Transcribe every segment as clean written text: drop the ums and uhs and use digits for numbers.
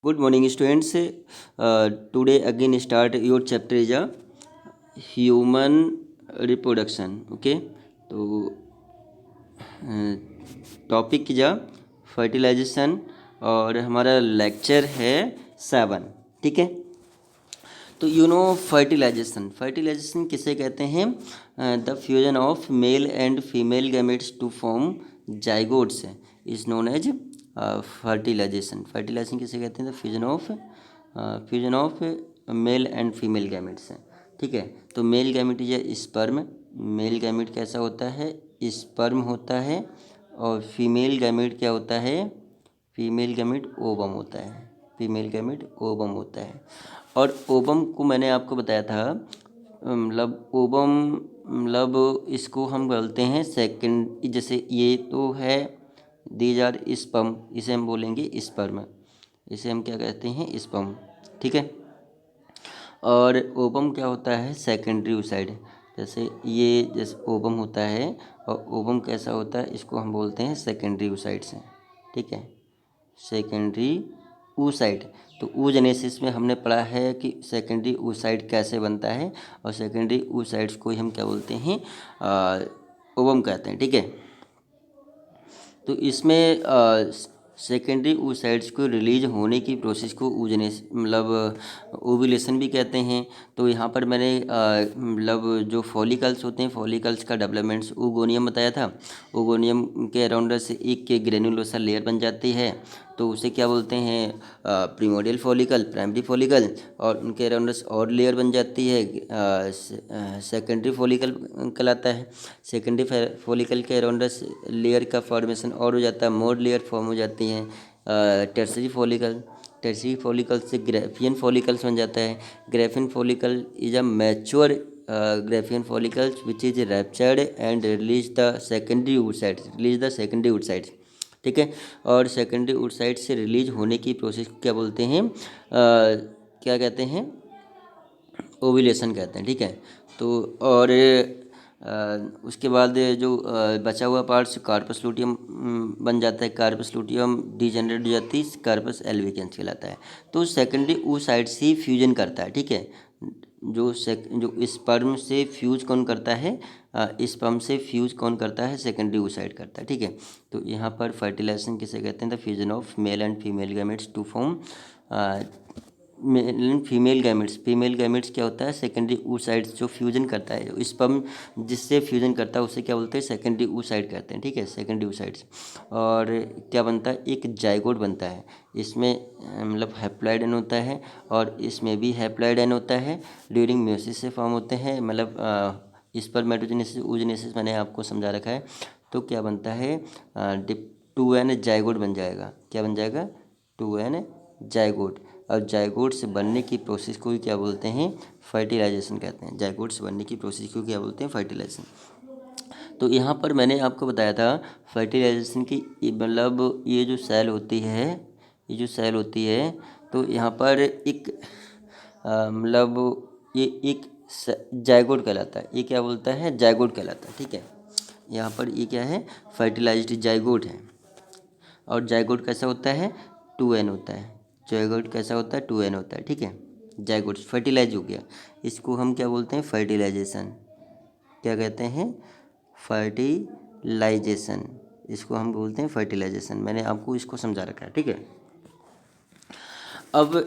Good morning, students. Today again start your chapter is a human reproduction. Okay, तो topic जा fertilisation और हमारा lecture है 7. ठीक है, तो फर्टिलाइजेशन किसे कहते हैं? The fusion of male and female gametes to form zygotes is known as fertilization किसे कहते हैं? The fusion of male and female gametes है. ठीक है, तो male gamete is sperm. Male gamete कैसा होता है? स्पर्म होता है. और फीमेल गैमेट क्या होता है? फीमेल गैमेट ओवम होता है. फीमेल गैमेट ओवम होता है. और ओवम को मैंने आपको बताया था, मतलब ओवम मतलब इसको हम बोलते हैं सेकंड. जैसे ये तो है दीज आर स्पर्म, इसे हम बोलेंगे स्पर्म. इसे हम क्या कहते हैं? स्पर्म. ठीक है, और ओवम क्या होता है? Secondary oocyte. जैसे ओवम होता है और ओवम कैसा होता है? इसको हम बोलते हैं सेकेंडरी oocytes हैं. ठीक है, सेकेंडरी oocyte. तो oogenesis में हमने पढ़ा है कि सेकेंडरी oocyte कैसे बनता है, और सेकेंडरी oocytes को ही हम क्या बोलते हैं? ओवम कहते हैं. ठीक है, तो इसमें सेकेंडरी oocytes को रिलीज होने की प्रोसेस को ओव्यूलेशन भी कहते हैं. तो यहाँ पर मैंने मतलब जो फॉलिकल्स होते हैं, फॉलिकल्स का डेवलपमेंट्स ओगोनियम बताया था. ओगोनियम के अराउंड से एक के ग्रेनुलोसा लेयर बन जाती है, तो उसे क्या बोलते हैं? Primordial follicle, primary follicle. और उनके अराउंड और लेयर बन जाती है, सेकेंडरी फॉलिकल कहलाता है. सेकेंडरी फॉलिकल के अराउंड लेयर का फॉर्मेशन और हो जाता है, मोर लेयर फॉर्म हो जाती हैं. टर्सरी फॉलिकल से ग्रेफियन फॉलिकल्स बन जाता है. Graafian follicle is a mature Graafian follicles which is raptured and release the secondary oocytes. ठीक है, और सेकेंडरी oocyte से रिलीज होने की प्रोसेस को क्या बोलते हैं? क्या कहते हैं? ओव्यूलेशन कहते हैं. ठीक है, तो और उसके बाद जो बचा हुआ पार्ट्स कार्पस लूटियम बन जाता है. कार्पस लूटियम डिजेनरेट हो जाती है, कार्पस एल्विकेंस कहलाता है. तो सेकेंडरी oocyte से ही फ्यूजन करता है. ठीक है, जो स्पर्म से फ्यूज कौन करता है? स्पर्म से फ्यूज कौन करता है? सेकेंडरी oocyte करता है. ठीक है, तो यहाँ पर फर्टिलाइजेशन किसे कहते हैं? The fusion of male and female gametes to form male and female gametes क्या होता है? सेकेंडरी oocytes जो फ्यूजन करता है, स्पर्म जिससे फ्यूजन करता है उसे क्या बोलते हैं? सेकेंडरी oocyte कहते हैं. ठीक है, सेकेंडरी oocytes. और क्या बनता है? एक जाइगोट बनता है. इसमें मतलब हैप्लॉइड एन होता है, और इसमें भी हैप्लॉइड एन होता है. ड्यूरिंग म्यूसिस से फॉर्म होते हैं, मतलब स्पर्मेटोजेनेसिस oogenesis मैंने आपको समझा रखा है. तो क्या बनता है? 2n जाइगोट बन जाएगा. क्या बन जाएगा? 2n zygote. और जाइगोट से बनने की प्रोसेस को क्या बोलते हैं? फर्टिलाइजेशन कहते हैं. जाइगोट से बनने की प्रोसेस को क्या बोलते हैं? फर्टिलाइजेशन. तो यहाँ पर मैंने आपको बताया था फर्टिलाइजेशन की, मतलब ये जो सेल होती है, तो यहाँ पर एक मतलब ये एक जाइगोट कहलाता है. ये क्या बोलता है? जाइगोट कहलाता है. ठीक है, यहाँ पर ये क्या है? फर्टिलाइज्ड जाइगोट है. और जाइगोट कैसा होता है? 2n होता है. जाइगोट कैसा होता है? 2n होता है. ठीक है, जाइगोट फर्टिलाइज हो गया. इसको हम क्या बोलते हैं? फर्टिलाइजेशन. क्या कहते हैं? फर्टिलाइजेशन. इसको हम बोलते हैं फर्टिलाइजेशन. मैंने आपको इसको समझा रखा है. ठीक है, अब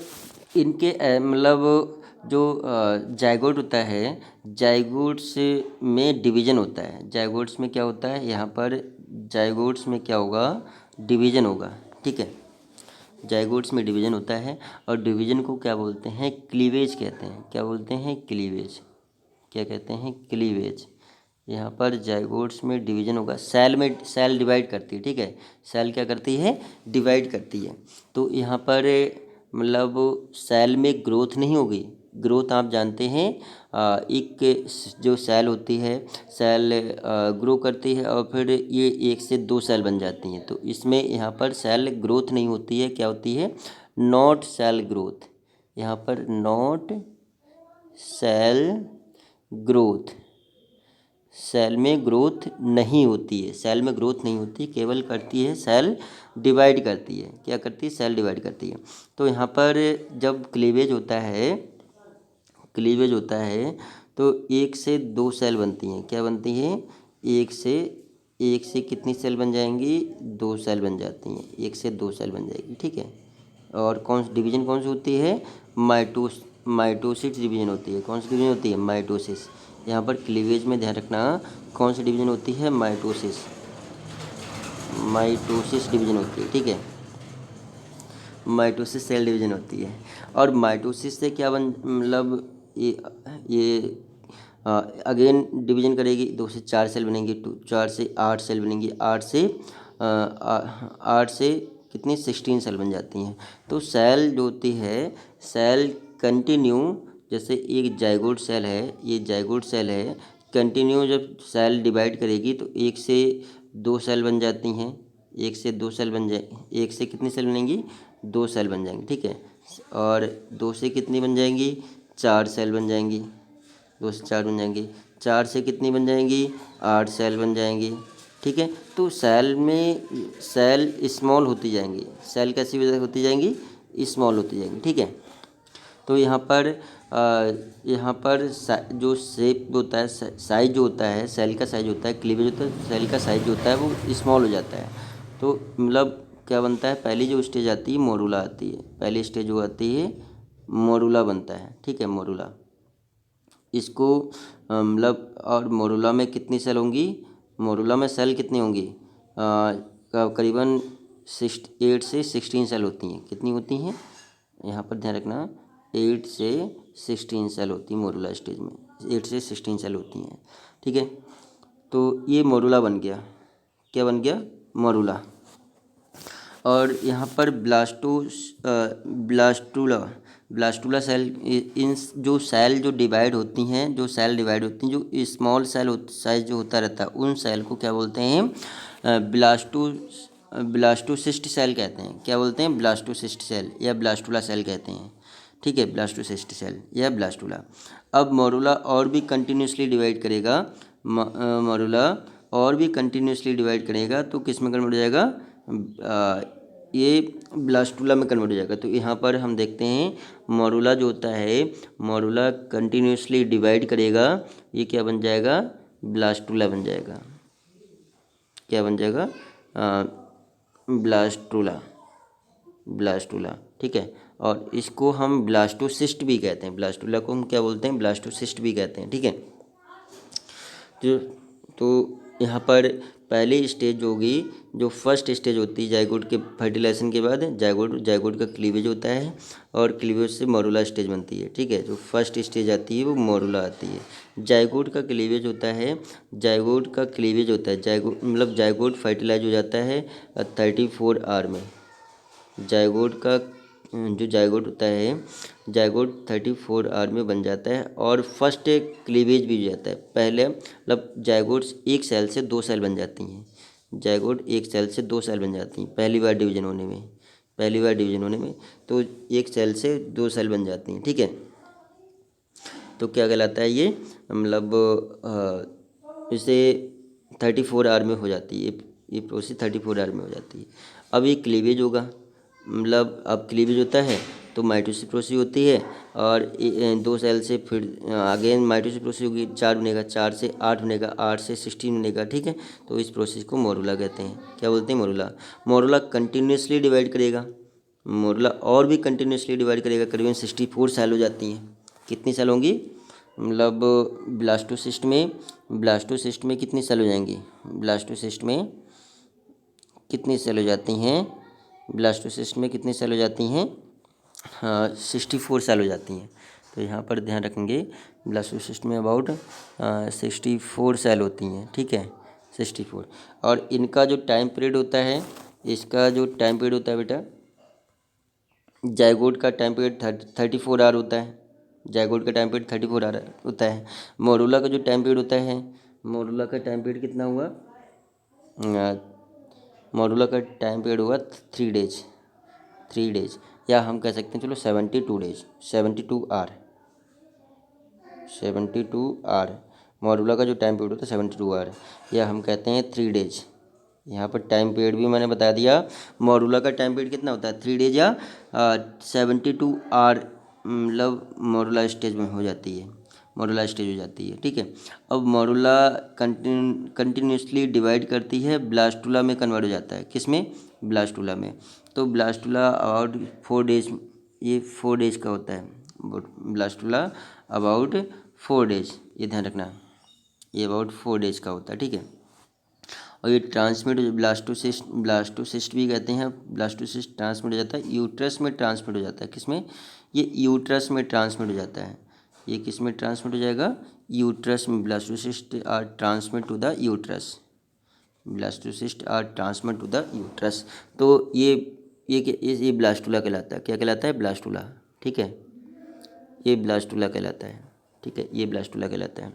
इनके मतलब जो जाइगोट होता है, जाइगोट्स में डिवीजन होता है. जाइगोट्स में क्या होता है? यहाँ पर जाइगोट्स में क्या होगा? डिवीजन होगा. ठीक है, जाइगोट्स में डिवीजन होता है, और डिवीजन को क्या बोलते हैं? क्लीवेज कहते हैं. क्या बोलते हैं? क्लीवेज. क्या कहते हैं? क्लीवेज. यहाँ पर जाइगोट्स में डिवीजन होगा. सेल डिवाइड करती है. ठीक है, सेल क्या करती है? डिवाइड करती है. तो यहाँ पर मतलब सेल में ग्रोथ नहीं होगी. ग्रोथ आप जानते हैं, एक जो सेल होती है, सेल ग्रो करती है और फिर ये 1 से 2 सेल बन जाती हैं. तो इसमें यहाँ पर सेल ग्रोथ नहीं होती है. क्या होती है? Not cell growth. यहाँ पर नॉट सेल ग्रोथ. सेल में ग्रोथ नहीं होती है, सेल में ग्रोथ नहीं होती, केवल करती है सेल डिवाइड करती है। क्या करती है? सेल डिवाइड करती है। तो यहाँ पर जब क्लीवेज होता है तो एक से दो सेल बनती हैं। क्या बनती हैं? एक से कितनी सेल बन जाएंगी? दो सेल बन जाती हैं, एक से दो सेल बन जाएगी, ठीक है। और डिवीजन कौन सी होती है? माइटोसिस डिवीजन होती है। कौन सी डिवीजन होती है? माइटोसिस। यहाँ पर क्लीवेज में ध्यान रखना, कौन सी डिवीजन होती है? माइटोसिस डिवीजन होती है, ठीक है। माइटोसिस सेल डिवीजन होती है। और माइटोसिस से क्या मतलब ये अगेन डिवीजन करेगी, दो से चार सेल बनेंगी, चार से आठ सेल बनेंगी, आठ से कितनी 16 सेल बन जाती हैं। तो सेल जो होती है, सेल कंटिन्यू, जैसे एक जाइगोट सेल है, ये जाइगोट सेल है, कंटिन्यू जब सेल डिवाइड करेगी तो एक से दो सेल बन जाती हैं, एक से दो सेल बन जाए, एक से कितनी सेल बनेंगी? दो सेल बन जाएंगी, ठीक है। और दो से कितनी बन जाएंगी? चार सेल बन जाएंगी, दो से चार बन जाएंगी, चार से कितनी बन जाएंगी? आठ सेल बन जाएंगी, ठीक है। तो सेल स्मॉल होती जाएंगी, सेल कैसी होती जाएंगी? स्मॉल होती जाएंगी, ठीक है। तो यहाँ पर जो शेप होता है, साइज जो होता है, सेल का साइज होता है, क्लीवेज होता है, सेल का साइज जो होता है वो स्मॉल हो जाता है। तो मतलब क्या बनता है? पहली जो स्टेज आती है मोरूला आती है, पहली स्टेज जो आती है मोरूला बनता है, ठीक है, मोरूला। इसको मतलब, और मोरूला में कितनी सेल होंगी? मोरूला में सेल कितनी होंगी? करीबन 8 से 16 सेल होती हैं। कितनी होती हैं? यहाँ पर ध्यान रखना, 8 से 16 सेल होती हैं मोरूला स्टेज में, 8 से 16 सेल होती हैं, ठीक है। तो ये मोरूला बन गया। क्या बन गया? मोरूला। और यहाँ पर ब्लास्टूला सेल, इन जो सेल जो डिवाइड होती हैं, जो स्मॉल सेल साइज जो होता रहता है, उन सेल को क्या बोलते हैं? ब्लास्टोसिस्ट सेल कहते हैं। क्या बोलते हैं? ब्लास्टोसिस्ट सेल या ब्लास्टूला सेल कहते हैं, ठीक है, ब्लास्टोसिस्ट सेल या ब्लास्टूला। अब मोरूला और भी कंटिन्यूसली डिवाइड करेगा, मोरूला और भी कंटिन्यूसली डिवाइड करेगा तो किस में कन्वर्ट हो जाएगा? ये ब्लास्टूला में कन्वर्ट हो जाएगा। तो यहाँ पर हम देखते हैं मोरूला जो होता है, मोरूला कंटिन्यूसली डिवाइड करेगा, ये क्या बन जाएगा? ब्लास्टूला बन जाएगा। क्या बन जाएगा? ब्लास्टूला, ठीक है। और इसको हम ब्लास्टोसिस्ट भी कहते हैं, ब्लास्टूला को हम क्या बोलते हैं? ब्लास्टोसिस्ट भी कहते हैं, ठीक है। जो तो यहाँ पर पहली स्टेज जो होगी, जो फर्स्ट स्टेज होती है जाइगोट के फर्टिलाइजेशन के बाद, जाइगोट का क्लीवेज होता है, और क्लीवेज से मोरूला स्टेज बनती है, ठीक है। जो फर्स्ट स्टेज आती है वो मोरूला आती है। जाइगोट का क्लीवेज होता है, मतलब जाइगोट फर्टिलाइज हो जाता है 34 आवर में। जाइगोट का जो जाइगोट होता है, जाइगोट 34 आवर में बन जाता है, और फर्स्ट क्लीवेज भी हो जाता है। पहले मतलब जाइगोट्स एक सेल से दो सेल बन जाती हैं, जाइगोट एक सेल से दो सेल बन जाती हैं पहली बार डिवीजन होने में, तो एक सेल से दो सेल बन जाती हैं, ठीक है। तो क्या कहलाता है ये? मतलब इसे 34 आवर में हो जाती है, ये प्रोसेस 34 आवर में हो जाती है। अब ये क्लीवेज होगा, मतलब अब क्लीवेज होता है तो माइटोसिस प्रोसेस होती है, और दो सेल से फिर अगेन माइटोसिस प्रोसेस होगी, 4 बनेगा, 4 से 8 बनेगा, 8 से 16 बनेगा, ठीक है। तो इस प्रोसेस को मोरूला कहते हैं। क्या बोलते हैं? मोरूला कंटिन्यूसली डिवाइड करेगा, मोरूला और भी कंटिन्यूसली डिवाइड करेगा, करीबन 64 सेल हो जाती हैं। कितनी सेल होंगी? मतलब ब्लास्टोसिस्ट में कितनी सेल हो जाएंगी? ब्लास्टोसिस्ट में कितनी सेल हो जाती हैं? ब्लास्टोसिस्ट में कितनी सेल हो जाती हैं? हाँ, 64 सेल हो जाती हैं। तो यहाँ पर ध्यान रखेंगे, ब्लास्टोसिस्ट में अबाउट 64 सेल होती हैं, ठीक है, 64। और इनका जो टाइम पीरियड होता है, बेटा, जाइगोट का टाइम पीरियड 34 आवर होता है, जाइगोट का टाइम पीरियड 34 आवर होता है। मोरूला का जो टाइम पीरियड होता है, मोरूला का टाइम पीरियड कितना हुआ? मोरूला का टाइम पीरियड हुआ 3 डेज, या हम कह सकते हैं चलो 72 डेज, 72 आवर। मॉडुला का जो टाइम पीरियड होता है 72 आवर, या हम कहते हैं 3 डेज। यहाँ पर टाइम पीरियड भी मैंने बता दिया। मॉडुला का टाइम पीरियड कितना होता है, 3 डेज या 72 आवर, मतलब मॉडुला स्टेज में हो जाती है, मॉडुला स्टेज हो जाती है। ठीक है। अब मॉडुला कंटिन्यूसली डिवाइड करती है, ब्लास्टुला में कन्वर्ट हो जाता है। किस में, ब्लास्टुला में। तो ब्लास्टुला अबाउट 4 डेज, ये 4 डेज का होता है ब्लास्टुला, अबाउट 4 डेज, ये ध्यान रखना, ये अबाउट 4 डेज का होता है। ठीक है। और ये ट्रांसमिट, ब्लास्टोसिस्ट भी कहते हैं। ब्लास्टोसिस्ट ट्रांसमिट हो जाता है यूट्रस में, ट्रांसमिट हो जाता है। किस में, ये यूट्रस में ट्रांसमिट हो जाता है। ये किस में ट्रांसमिट हो जाएगा, यूट्रस में। Blastocyst are transmit to the uterus, blastocyst are transmit to the uterus. तो ये ब्लास्टुला कहलाता है। क्या कहलाता है, ब्लास्टुला। ठीक है, ये ब्लास्टुला कहलाता है। ठीक है, ये ब्लास्टुला कहलाता है।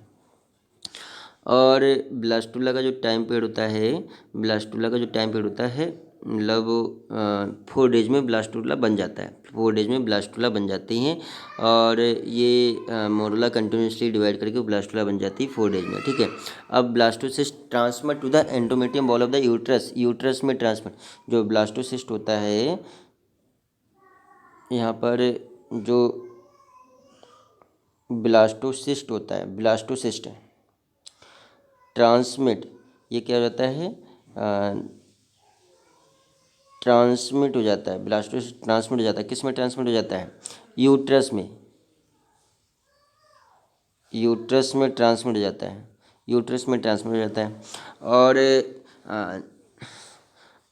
और ब्लास्टुला का जो टाइम पीरियड होता है, ब्लास्टुला का जो टाइम पीरियड होता है, मतलब 4 डेज में ब्लास्टुला बन जाता है, 4 डेज में ब्लास्टुला बन जाती हैं। और ये मॉडुला कंटिन्यूसली डिवाइड करके ब्लास्टुला बन जाती है 4 डेज में। ठीक है। अब blastocyst transmit to the endometrium wall of the uterus, uterus में ट्रांसमिट, जो ब्लास्टोसिस्ट होता है, यहाँ पर जो ब्लास्टोसिस्ट होता है, ब्लास्टोसिस्ट ट्रांसमिट, ये क्या हो जाता है, ट्रांसमिट हो जाता है, ब्लास्टोसिस्ट ट्रांसमिट हो जाता है। किस में ट्रांसमिट हो जाता है, यूट्रस में, यूट्रस में ट्रांसमिट हो जाता है, यूट्रस में ट्रांसमिट हो जाता है।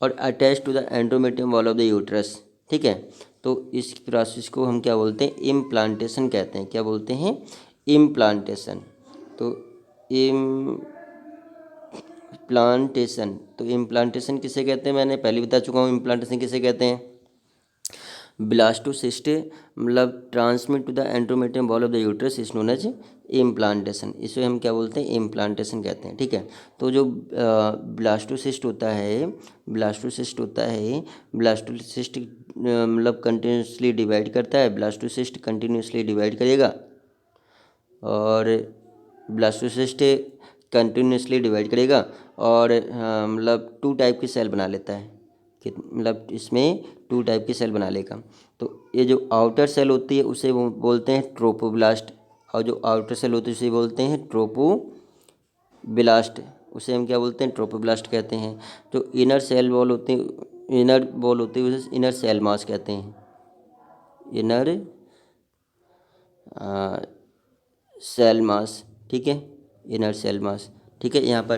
और attach to the endometrium wall of the uterus. ठीक है। तो इस प्रोसेस को हम क्या बोलते हैं, इम्प्लांटेशन कहते हैं। क्या बोलते हैं, इम्प्लांटेशन। तो इम्प्लांटेशन, तो इम्प्लांटेशन किसे कहते हैं, मैंने पहले बता चुका हूँ इम्प्लांटेशन किसे कहते हैं। ब्लास्टोसिस्ट मतलब transmit to the endometrium wall of the uterus is known as implantation, इसे हम क्या बोलते हैं, इम्प्लांटेशन कहते हैं। ठीक है। तो जो ब्लास्टोसिस्ट होता है, ब्लास्टोसिस्ट होता है, ब्लास्टोसिस्ट मतलब कंटिन्यूसली डिवाइड करता है, ब्लास्टोसिस्ट कंटिन्यूसली डिवाइड करेगा। और ब्लास्टोसिस्ट कंटिन्यूसली डिवाइड करेगा और मतलब 2 टाइप की सेल बना लेता है, मतलब इसमें 2 टाइप की सेल बना लेगा। तो ये जो आउटर सेल होती है उसे वो बोलते हैं ट्रोपोब्लास्ट, और जो आउटर सेल होती है उसे बोलते हैं ट्रोपोब्लास्ट, उसे हम क्या बोलते हैं, ट्रोपोब्लास्ट कहते हैं। जो इनर सेल वॉल होती है, इनर वॉल होती है उसे इनर सेल मास कहते हैं, इनर सेल मास। ठीक है, इनर सेल मास। ठीक है। यहाँ पर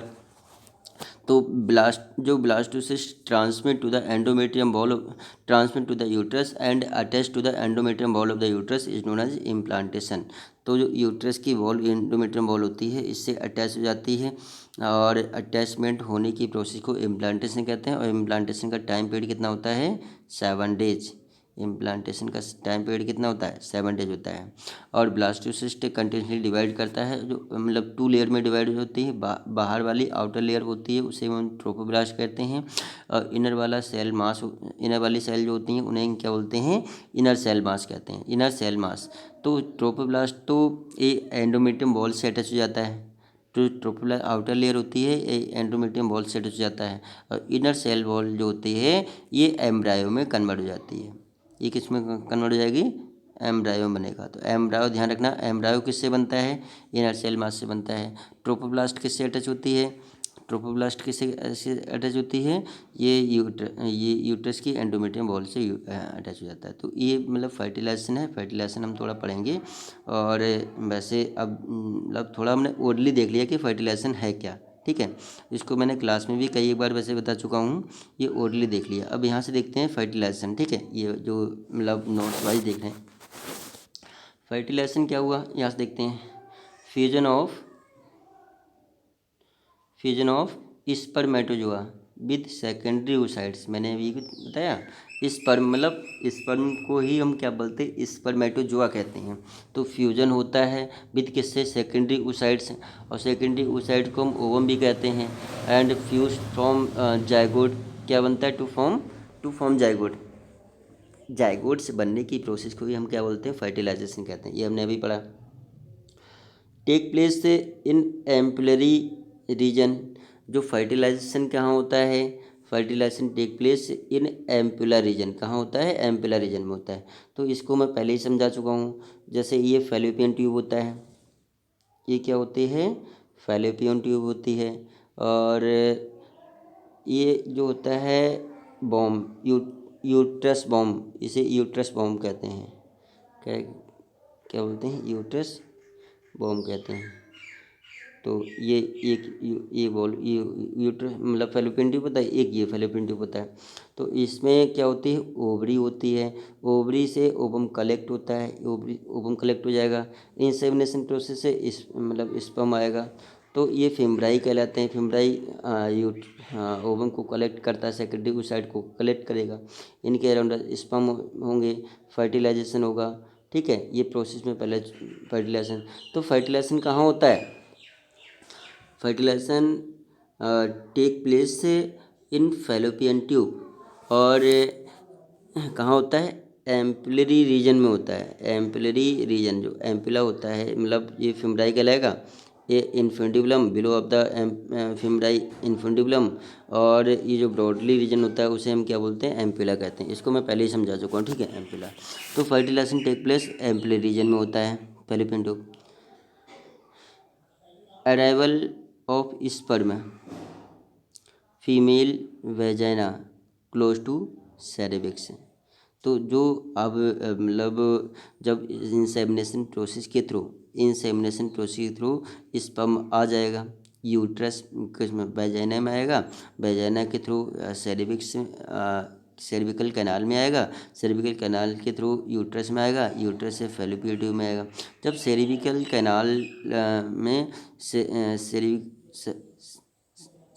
तो blastocyst transmit to the endometrium wall, transmit to the uterus and attach to the endometrium wall of the uterus is known as implantation. तो जो यूट्रस की वॉल, एंडोमेट्रियम वॉल होती है, इससे अटैच हो जाती है, और अटैचमेंट होने की प्रोसेस को इम्प्लांटेशन कहते हैं। और इम्प्लांटेशन का टाइम पीरियड कितना होता है, 7 डेज। इम्प्लांटेशन का टाइम पीरियड कितना होता है, 7 डेज होता है। और ब्लास्टोसिस्ट कंटिन्यूसली डिवाइड करता है, जो मतलब 2 लेयर में डिवाइड होती है। बाहर वाली आउटर लेयर होती है उसे हम ट्रोपोब्लास्ट कहते हैं, और इनर वाला सेल मास, इनर वाली सेल जो होती हैं उन्हें क्या बोलते हैं, इनर सेल मास कहते हैं, इनर सेल मास। तो ट्रोपोब्लास्ट तो ये एंडोमेट्रियम वॉल से अटैच हो जाता है, जो ट्रोपोब्लास्ट आउटर लेयर होती है ये एंडोमेट्रियम वॉल से अटैच हो जाता है, और इनर सेल वॉल जो होती है ये एम्ब्रायो में कन्वर्ट हो जाती है। ये किस में कन्वर्ट हो जाएगी, एम्ब्रायो बनेगा। तो एम्ब्रायो ध्यान रखना, एम्ब्रायो किससे बनता है, इनर सेल मास से बनता है। ट्रोपोब्लास्ट किससे अटैच होती है, ट्रोपोब्लास्ट किससे अटैच होती है, ये यूट्रस की एंडोमेट्रियम वॉल से अटैच हो जाता है। तो ये मतलब फर्टिलाइजेशन है, फर्टिलाइजेशन हम थोड़ा पढ़ेंगे। और वैसे अब मतलब थोड़ा हमने ओरली देख लिया कि फर्टिलाइजेशन है क्या। ठीक है, इसको मैंने क्लास में भी कई बार वैसे बता चुका हूँ, ये ओरली देख लिया। अब यहाँ से देखते हैं फर्टिलाइजेशन। ठीक है, ये जो मतलब नोट्स वाइज देख रहे हैं, फर्टिलाइजेशन क्या हुआ यहाँ से देखते हैं। Fusion of spermatozoa with secondary oocytes, मैंने अभी बताया। स्पर्म मतलब स्पर्म को ही हम क्या बोलते हैं, स्पर्मेटोजोआ कहते हैं। तो फ्यूजन होता है विद किससे, सेकेंडरी oocytes, और सेकेंडरी oocytes को हम ओवम भी कहते हैं। एंड फ्यूज फ्रॉम जाइगोट, क्या बनता है, टू फॉर्म जाइगोट, जाइगोट से बनने की प्रोसेस को ही हम क्या बोलते हैं, फर्टिलाइजेशन कहते हैं। ये हमने अभी पढ़ा। Take place in ampullary region. जो फर्टिलाइजेशन कहाँ होता है? Fertilisation take place in ampullar region. कहाँ होता है? एम्पुलर रीजन में होता है। तो इसको मैं पहले ही समझा चुका हूँ। जैसे ये फैलोपियन ट्यूब होता है, ये क्या होती है? फैलोपियन ट्यूब होती है। और ये जो होता है बॉम्ब, यूट्रस बॉम्ब, इसे यूट्रस बॉम्ब कहते हैं। क्या क्या बोलते हैं? यूट्रस बॉम्ब कहते हैं। तो ये एक ये बॉल ये यूट्रस मतलब फैलोपियन ट्यूब होता है, एक ये फैलोपियन ट्यूब होता है। तो इसमें क्या होती है? ओवरी होती है। ओवरी से ओवम कलेक्ट होता है, ओवम कलेक्ट हो जाएगा। इंसेमिनेशन प्रोसेस से इस मतलब स्पर्म आएगा। तो ये फिम्ब्राई कहलाते हैं। फिम्ब्राई ओवम को कलेक्ट करता है, सेकेंडरी oocyte को कलेक्ट करेगा। इनके अराउंड स्पर्म होंगे, फर्टिलाइजेशन होगा। ठीक है, ये प्रोसेस में पहले फर्टिलाइजेशन। तो फर्टिलाइजेशन कहाँ होता है? Fertilisation take place in Fallopian tube. और कहाँ होता है? एम्पुलरी रीजन में होता है। एम्पुलरी रीजन, जो एम्पुला होता है मतलब ये फिम्ब्राई कहलाएगा। ये इन्फेंटिबुलम बिलो ऑफ द फिम्ब्राई इन्फेंटिबुलम। और ये जो ब्रॉडली रीजन होता है उसे हम क्या बोलते हैं? एम्पुला कहते हैं। इसको मैं पहले ही समझा चुका हूँ। ठीक है, एम्पुला। तो fertilisation take place ampullary region में होता है, fallopian tube. Arrival of sperm female vagina close to cervix. तो जो अब मतलब जब इंसेमिनेशन प्रोसेस के थ्रू स्पर्म आ जाएगा, यूट्रस किसमें? वेजाइना में आएगा। वेजाइना के थ्रू सर्विकल कैनाल में आएगा। सर्विकल कैनाल के थ्रू यूट्रस में आएगा। यूट्रस से फैलोपियन ट्यूब में आएगा। जब सर्विकल कैनाल में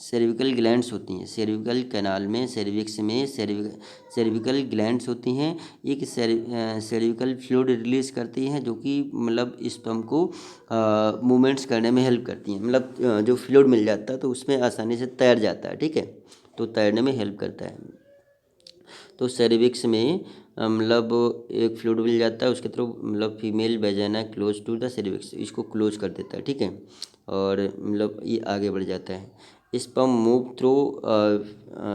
सर्विकल ग्लैंड्स होती हैं, सर्विकल कैनाल में सर्विक्स में सर्विकल ग्लैंड्स होती हैं। एक सर्विकल फ्लूइड रिलीज करती हैं जो कि मतलब स्पर्म को मूवमेंट्स करने में हेल्प करती हैं। मतलब जो फ्लूइड मिल जाता है तो उसमें आसानी से तैर जाता है। ठीक है, तो तैरने में हेल्प करता है। तो सर्विक्स में मतलब एक फ्लूइड मिल जाता है, उसके थ्रू मतलब female vagina close to the cervix, इसको क्लोज कर देता है। ठीक है, और मतलब ये आगे बढ़ जाता है। Sperm move through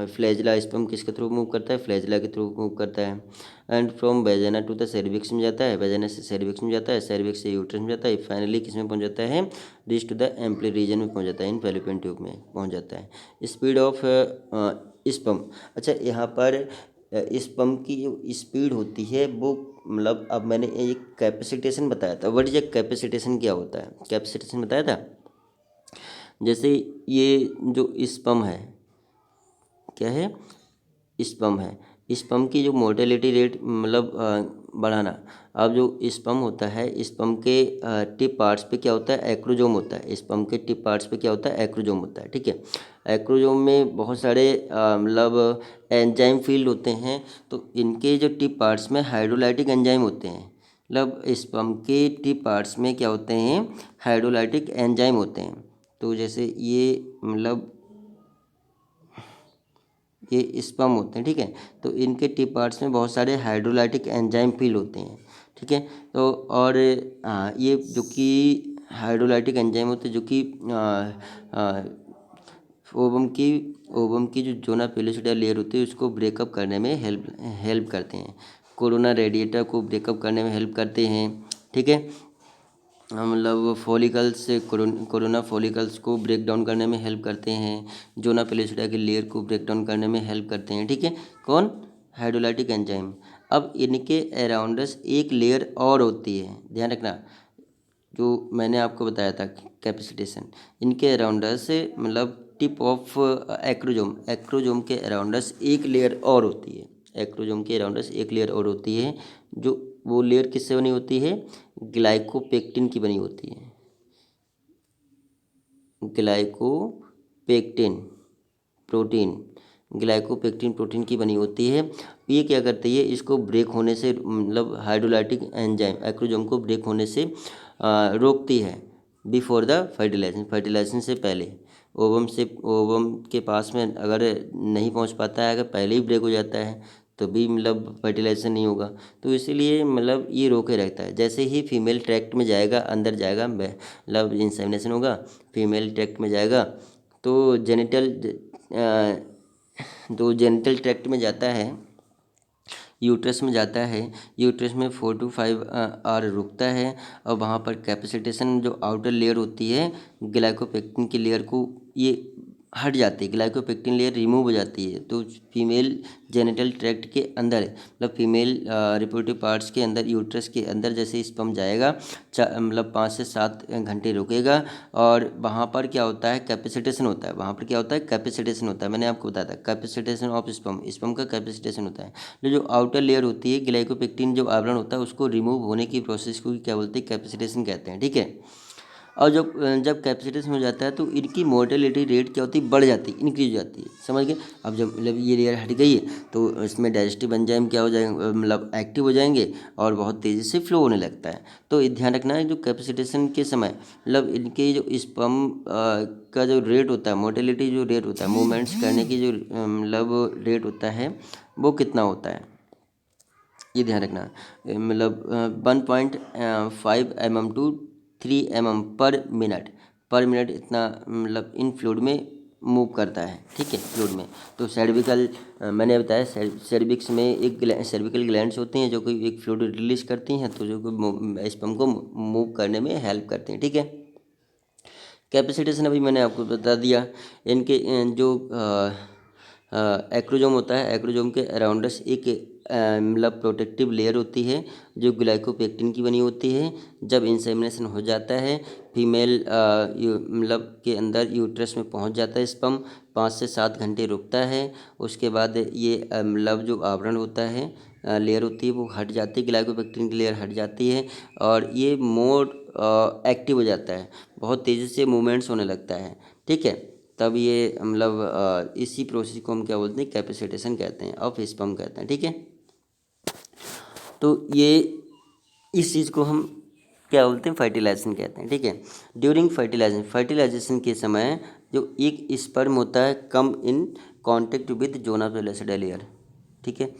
flagella. Sperm किसके थ्रू मूव करता है? फ्लैजिला के थ्रू मूव करता है। And from vagina to the cervix में जाता है, वेजाइना से सर्विक्स में जाता है, सर्विक्स से यूट्रस में जाता है, फाइनली किस में पहुंच जाता है? Reach to the ampulla region में पहुंच जाता है, इन फैलोपियन ट्यूब में पहुंच जाता है। Speed of sperm. अच्छा, यहाँ पर स्पर्म की जो स्पीड होती है वो मतलब अब मैंने एक कैपेसिटेशन बताया था। What is a capacitation? क्या होता है? कैपेसिटेशन बताया था। जैसे ये जो स्पर्म है, क्या है? स्पर्म है। स्पर्म की जो मोर्टेलिटी रेट मतलब बढ़ाना। अब जो स्पर्म होता है, स्पर्म के टिप पार्ट्स पे क्या होता है? एक्रोजोम होता है। स्पर्म के टिप पार्ट्स पे क्या होता है? एक्रोजोम होता है। ठीक है, एक्रोजोम में बहुत सारे मतलब एंजाइम फील्ड होते हैं। तो इनके जो टिप पार्ट्स में हाइड्रोलाइटिक एंजाइम होते हैं। मतलब स्पर्म के टिप पार्ट्स में क्या होते हैं? हाइड्रोलाइटिक एंजाइम होते हैं। तो जैसे ये मतलब ये स्पर्म होते हैं। ठीक है, तो इनके टिप पार्ट्स में बहुत सारे हाइड्रोलाइटिक एंजाइम फील होते हैं। ठीक है, तो और ये जो कि हाइड्रोलाइटिक एंजाइम होते हैं जो कि ओवम की जो जोना पेलोसिडा लेयर होती है उसको ब्रेकअप करने में हेल्प करते हैं। कोरोना रेडिएटर को ब्रेकअप करने में हेल्प करते हैं। ठीक है, मतलब फॉलिकल्स से कोरोना फॉलिकल्स को ब्रेक डाउन करने में हेल्प करते हैं। जोना पेलिसिडा की लेयर को ब्रेक डाउन करने में हेल्प करते हैं। ठीक है, कौन? Hydrolytic enzyme. अब इनके अराउंडस एक लेयर और होती है, ध्यान रखना, जो मैंने आपको बताया था कैपेसिटेशन। इनके अराउंडस मतलब टिप ऑफ एक्रोजोम के अराउंडस एक लेयर और होती है। एक्रोजोम के अराउंडस एक लेयर और होती है, जो वो लेयर किससे बनी होती है? ग्लाइकोपेक्टिन की बनी होती है। ग्लाइकोपेक्टिन प्रोटीन ग्लाइकोपेक्टिन प्रोटीन की बनी होती है। ये क्या करती है? इसको ब्रेक होने से मतलब हाइड्रोलाइटिक एंजाइम एक्रोजोम को ब्रेक होने से रोकती है। बिफोर द फर्टिलाइजेशन से पहले। ओवम के पास में अगर नहीं पहुंच पाता है, अगर पहले ही ब्रेक हो जाता है तो भी मतलब फर्टिलाइजेशन नहीं होगा। तो इसीलिए मतलब ये रोके रहता है। जैसे ही फीमेल ट्रैक्ट में जाएगा, अंदर जाएगा, मतलब इंसेमिनेशन होगा, फीमेल ट्रैक्ट में जाएगा तो जेनिटल ट्रैक्ट में जाता है, यूट्रस में जाता है। यूट्रस में 4 to 5 आवर रुकता है और वहाँ पर कैपेसिटेशन जो आउटर लेयर होती है ग्लाइकोपेक्टिन की लेयर को ये हट जाती है, ग्लाइकोपेक्टिन लेयर रिमूव हो जाती है। तो फीमेल जेनिटल ट्रैक्ट के अंदर मतलब फीमेल रिप्रोडक्टिव पार्ट्स के अंदर, यूट्रस के अंदर जैसे स्पर्म जाएगा मतलब 5 से 7 घंटे रुकेगा और वहाँ पर क्या होता है, कैपेसिटेशन होता है। वहाँ पर क्या होता है, कैपेसिटेशन होता है। मैंने आपको बताया था कैपेसिटेशन ऑफ स्पर्म का कैपेसिटेशन होता है। जो आउटर लेयर होती है ग्लाइकोपेक्टिन जो आवरण होता है उसको रिमूव होने की प्रोसेस को क्या बोलते हैं, कैपेसिटेशन कहते हैं। ठीक है। और जब जब कैपेसिटेशन हो जाता है तो इनकी मोर्टेलिटी रेट क्या होती है, बढ़ जाती है, इंक्रीज हो जाती है। समझ गए। अब जब मतलब ये लेयर हट गई है तो इसमें डाइजेस्टिव एंजाइम क्या हो जाएंगे, मतलब एक्टिव हो जाएंगे और बहुत तेज़ी से फ्लो होने लगता है। तो ये ध्यान रखना है जो कैपेसिटेशन के समय मतलब इनके जो स्पर्म का जो रेट होता है, मोर्टेलिटी जो रेट होता है, मूवमेंट्स करने की जो मतलब रेट होता है वो कितना होता है, ये ध्यान रखना। मतलब 1.5 mm to 3 mm पर मिनट इतना मतलब इन फ्लूइड में मूव करता है। ठीक है, फ्लूइड में। तो सर्विकल मैंने बताया सर्विक्स में एक सर्विकल ग्लैंड्स होती हैं जो कि एक फ्लूइड रिलीज करती हैं, तो जो कि स्पर्म को मूव करने में हेल्प करती हैं। ठीक है। कैपेसिटेशन अभी मैंने आपको बता दिया। इनके जो एक्रोजोम होता है, एक्रोजोम के अराउंडस एक मतलब प्रोटेक्टिव लेयर होती है जो ग्लाइकोपेक्टिन की बनी होती है। जब इंसेमिनेशन हो जाता है फीमेल मतलब के अंदर यूट्रस में पहुंच जाता है स्पर्म, 5 से 7 घंटे रुकता है। उसके बाद ये मतलब जो आवरण होता है, लेयर होती है वो हट जाती है, ग्लाइकोपेक्टिन की लेयर हट जाती है और ये मोर एक्टिव हो जाता है, बहुत तेज़ी से मूवमेंट्स होने लगता है। ठीक है। तब ये मतलब इसी प्रोसेस को हम क्या बोलते हैं, कैपेसिटेशन कहते हैं, ऑफ स्पर्म कहते हैं। ठीक है। तो ये इस चीज़ को हम क्या बोलते हैं, फर्टिलाइजेशन कहते हैं। ठीक है। ड्यूरिंग फर्टिलाइजेशन के समय जो एक स्पर्म होता है come in contact with zona pellucida layer. ठीक है।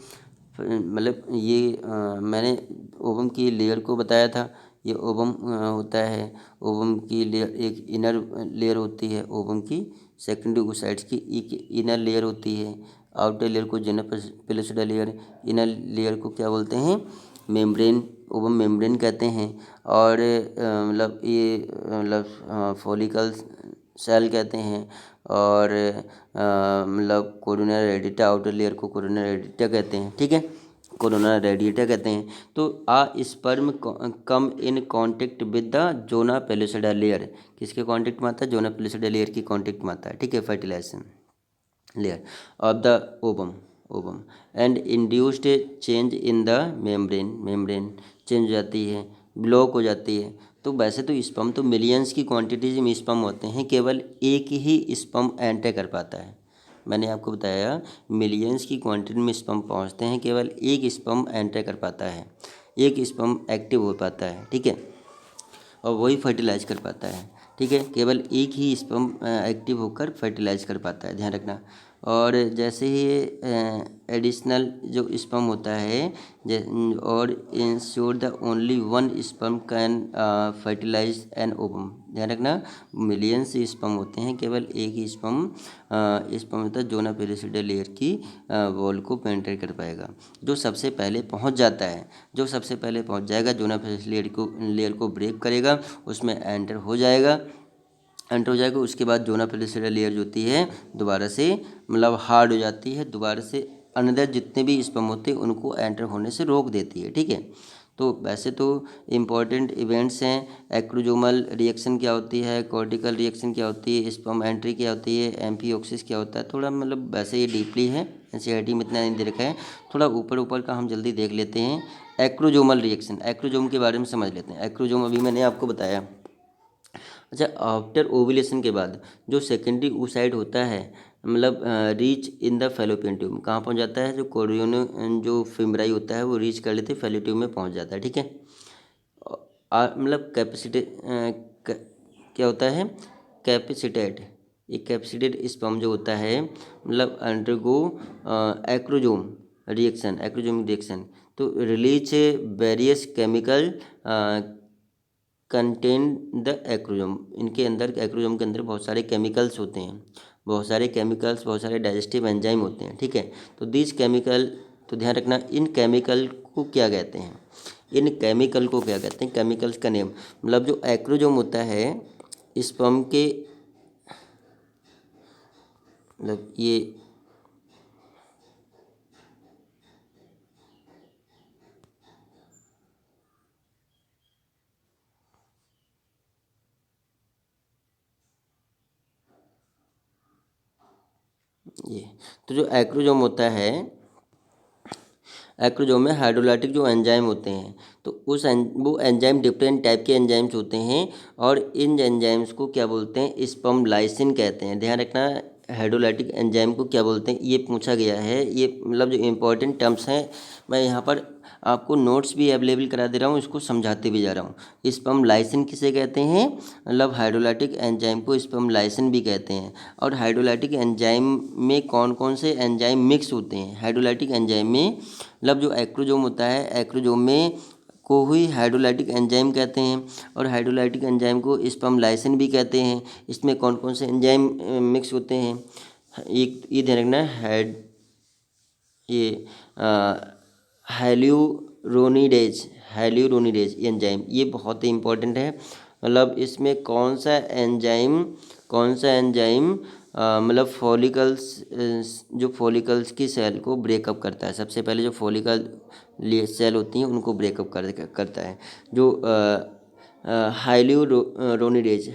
मतलब ये मैंने ओवम की लेयर को बताया था। ये ओवम होता है, ओवम की लेयर एक इनर लेयर होती है ओवम की, सेकेंडरी ओसाइड्स की एक इनर लेयर होती है। आउटर लेयर को जेना पेलिसिडा लेयर, इनर लेयर को क्या बोलते हैं, मेम्ब्रेन, ओवम मेम्ब्रेन कहते हैं। और मतलब ये मतलब फॉलिकल सेल कहते हैं। और मतलब कोरोना रेडिटा, आउटर लेयर को कोरोना रेडिटा कहते हैं। ठीक है, कोरोना रेडिएटा कहते हैं। तो sperm come in contact with the zona pellucida layer, किसके कांटेक्ट में आता है, जोना पेलिसिडा लेयर की कांटेक्ट में आता है। ठीक है, fertilization layer of the ovum and induced change in the membrane change हो जाती है, ब्लॉक हो जाती है। तो वैसे तो स्पर्म तो मिलियंस की क्वांटिटीज में स्पर्म होते हैं, केवल एक ही स्पर्म एंटर कर पाता है। मैंने आपको बताया मिलियंस की क्वांटिटी में स्पर्म पहुंचते हैं, केवल एक स्पर्म एंटर कर पाता है, एक स्पर्म एक्टिव हो पाता है। ठीक है, और वही फर्टिलाइज कर पाता है। ठीक है, केवल एक ही स्पर्म एक्टिव होकर फर्टिलाइज कर पाता है, ध्यान रखना। और जैसे ही एडिशनल जो स्पर्म होता है और ensure the only one sperm can fertilize an ovum, ध्यान रखना। मिलियंस स्पर्म होते हैं, केवल एक ही स्पर्म होता है जोना पेलिसिडा लेयर की वॉल को पेनिट्रेट कर पाएगा। जो सबसे पहले पहुंच जाता है, जो सबसे पहले पहुंच जाएगा जोना पेलिसिडा लेयर को ब्रेक करेगा, उसमें एंटर हो जाएगा, उसके बाद जोना पेलिसिडा लेयर जो होती है दोबारा से मतलब हार्ड हो जाती है, दोबारा से अंदर जितने भी स्पर्म होते हैं उनको एंटर होने से रोक देती है। ठीक है। तो वैसे तो इम्पॉर्टेंट इवेंट्स हैं, एक्रोजोमल रिएक्शन क्या होती है, कॉर्टिकल रिएक्शन क्या होती है, स्पर्म एंट्री क्या होती है, एम्फिओक्सिस क्या होता है। थोड़ा मतलब वैसे ये डीपली है, एनसीईआरटी में इतना नहीं दे रखा है, थोड़ा ऊपर ऊपर का हम जल्दी देख लेते हैं। एक्रोजोमल रिएक्शन, एक्रोजोम के बारे में समझ लेते हैं। एक्रोजोम अभी मैंने आपको बताया। अच्छा, आफ्टर ओव्यूलेशन के बाद जो सेकेंडरी oocyte होता है मतलब reach in the fallopian tube, कहाँ पहुँच जाता है, जो कोरियोन जो फिमराई होता है वो रीच कर लेते फैलो ट्यूब में पहुँच जाता है। ठीक है। मतलब क्या होता है, कैपेसिटेड, एक कैपेसिटेड स्पर्म जो होता है मतलब अंडरगो एक्रोजोम रिएक्शन, एक्रोजोमिक रिएक्शन, तो release various chemical contain the acrosome. इनके अंदर, एक्रोजोम के अंदर बहुत सारे केमिकल्स होते हैं, बहुत सारे केमिकल्स, बहुत सारे डाइजेस्टिव एंजाइम होते हैं, ठीक है। तो दिस केमिकल, तो ध्यान रखना इन केमिकल को क्या कहते हैं, इन केमिकल को क्या कहते हैं, केमिकल्स का नेम, मतलब जो एक्रोजोम होता है स्पर्म के, मतलब ये तो जो एक्रोजोम होता है, एक्रोजोम में हाइड्रोलाइटिक जो एंजाइम होते हैं, तो वो एंजाइम डिफरेंट टाइप के एंजाइम्स होते हैं, और इन एंजाइम्स को क्या बोलते हैं, स्पर्म लाइसिन कहते हैं। ध्यान रखना, हाइड्रोलाइटिक एंजाइम को क्या बोलते हैं, ये पूछा गया है। ये मतलब जो इंपॉर्टेंट टर्म्स हैं, मैं यहाँ पर आपको नोट्स भी अवेलेबल करा दे रहा हूँ, इसको समझाते भी जा रहा हूँ। स्पर्म लाइसिन किसे कहते हैं, मतलब हाइड्रोलाइटिक एंजाइम को स्पर्म लाइसिन भी कहते हैं। और हाइड्रोलाइटिक एंजाइम में कौन कौन से एंजाइम मिक्स होते हैं, हाइड्रोलाइटिक एंजाइम में, मतलब जो एक्रोजोम होता है, एक्रोजोम में को ही हाइड्रोलाइटिक एंजाइम कहते हैं, और हाइड्रोलाइटिक एंजाइम को स्पर्म लाइसिन भी कहते हैं। इसमें कौन कौन से एंजाइम मिक्स होते हैं, एक ये ध्यान रखना, ये हाइल्यूरोनिडेज, हाइल्यूरोनिडेज एंजाइम, ये बहुत ही इंपॉर्टेंट है। मतलब इसमें कौन सा एंजाइम मतलब फॉलिकल्स, जो फॉलिकल्स की सेल को ब्रेकअप करता है, सबसे पहले जो फॉलिकल सेल होती हैं उनको ब्रेकअप करता है, जो हाइल्यूरोनिडेज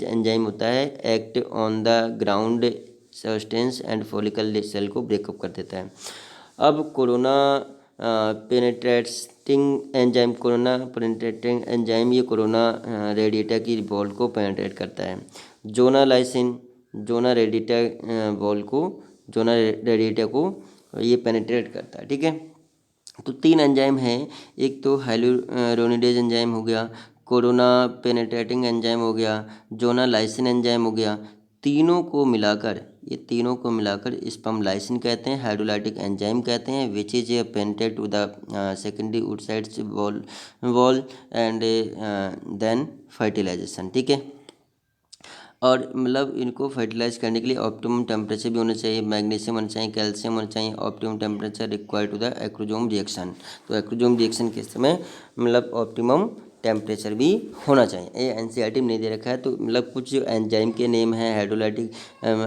एंजाइम होता है, act on the ground substance and follicle cell को ब्रेकअप कर देता है। अब कोरोना पेनेट्रेटिंग एंजाइम, ये कोरोना रेडिएटा की वॉल को पेनेट्रेट करता है। Zona lysin, zona radiata wall को, जोना रेडिएटा को ये पेनेट्रेट करता है, ठीक है। तो 3 एंजाइम हैं, एक तो हाइल्यूरोनिडेज एंजाइम हो गया, कोरोना पेनेट्रेटिंग एंजाइम हो गया, जोना लाइसिन एंजाइम हो गया। तीनों को मिलाकर, ये तीनों को मिलाकर स्पर्म लाइसिन कहते हैं, हाइड्रोलाइटिक एंजाइम कहते हैं, which is penetrate to the secondary oocytes wall and then fertilisation, ठीक है। और मतलब इनको फर्टिलाइज करने के लिए ऑप्टिमम टेम्परेचर भी होना चाहिए, मैग्नीशियम होना चाहिए, कैल्शियम होना चाहिए, optimum temperature required to the acrosome reaction. तो एक्रोजोम रिएक्शन के समय मतलब ऑप्टिमम टेम्परेचर भी होना चाहिए। ये एनसीईआरटी में नहीं दे रखा है, तो मतलब कुछ जो एंजाइम के नेम है, हाइड्रोलाइटिक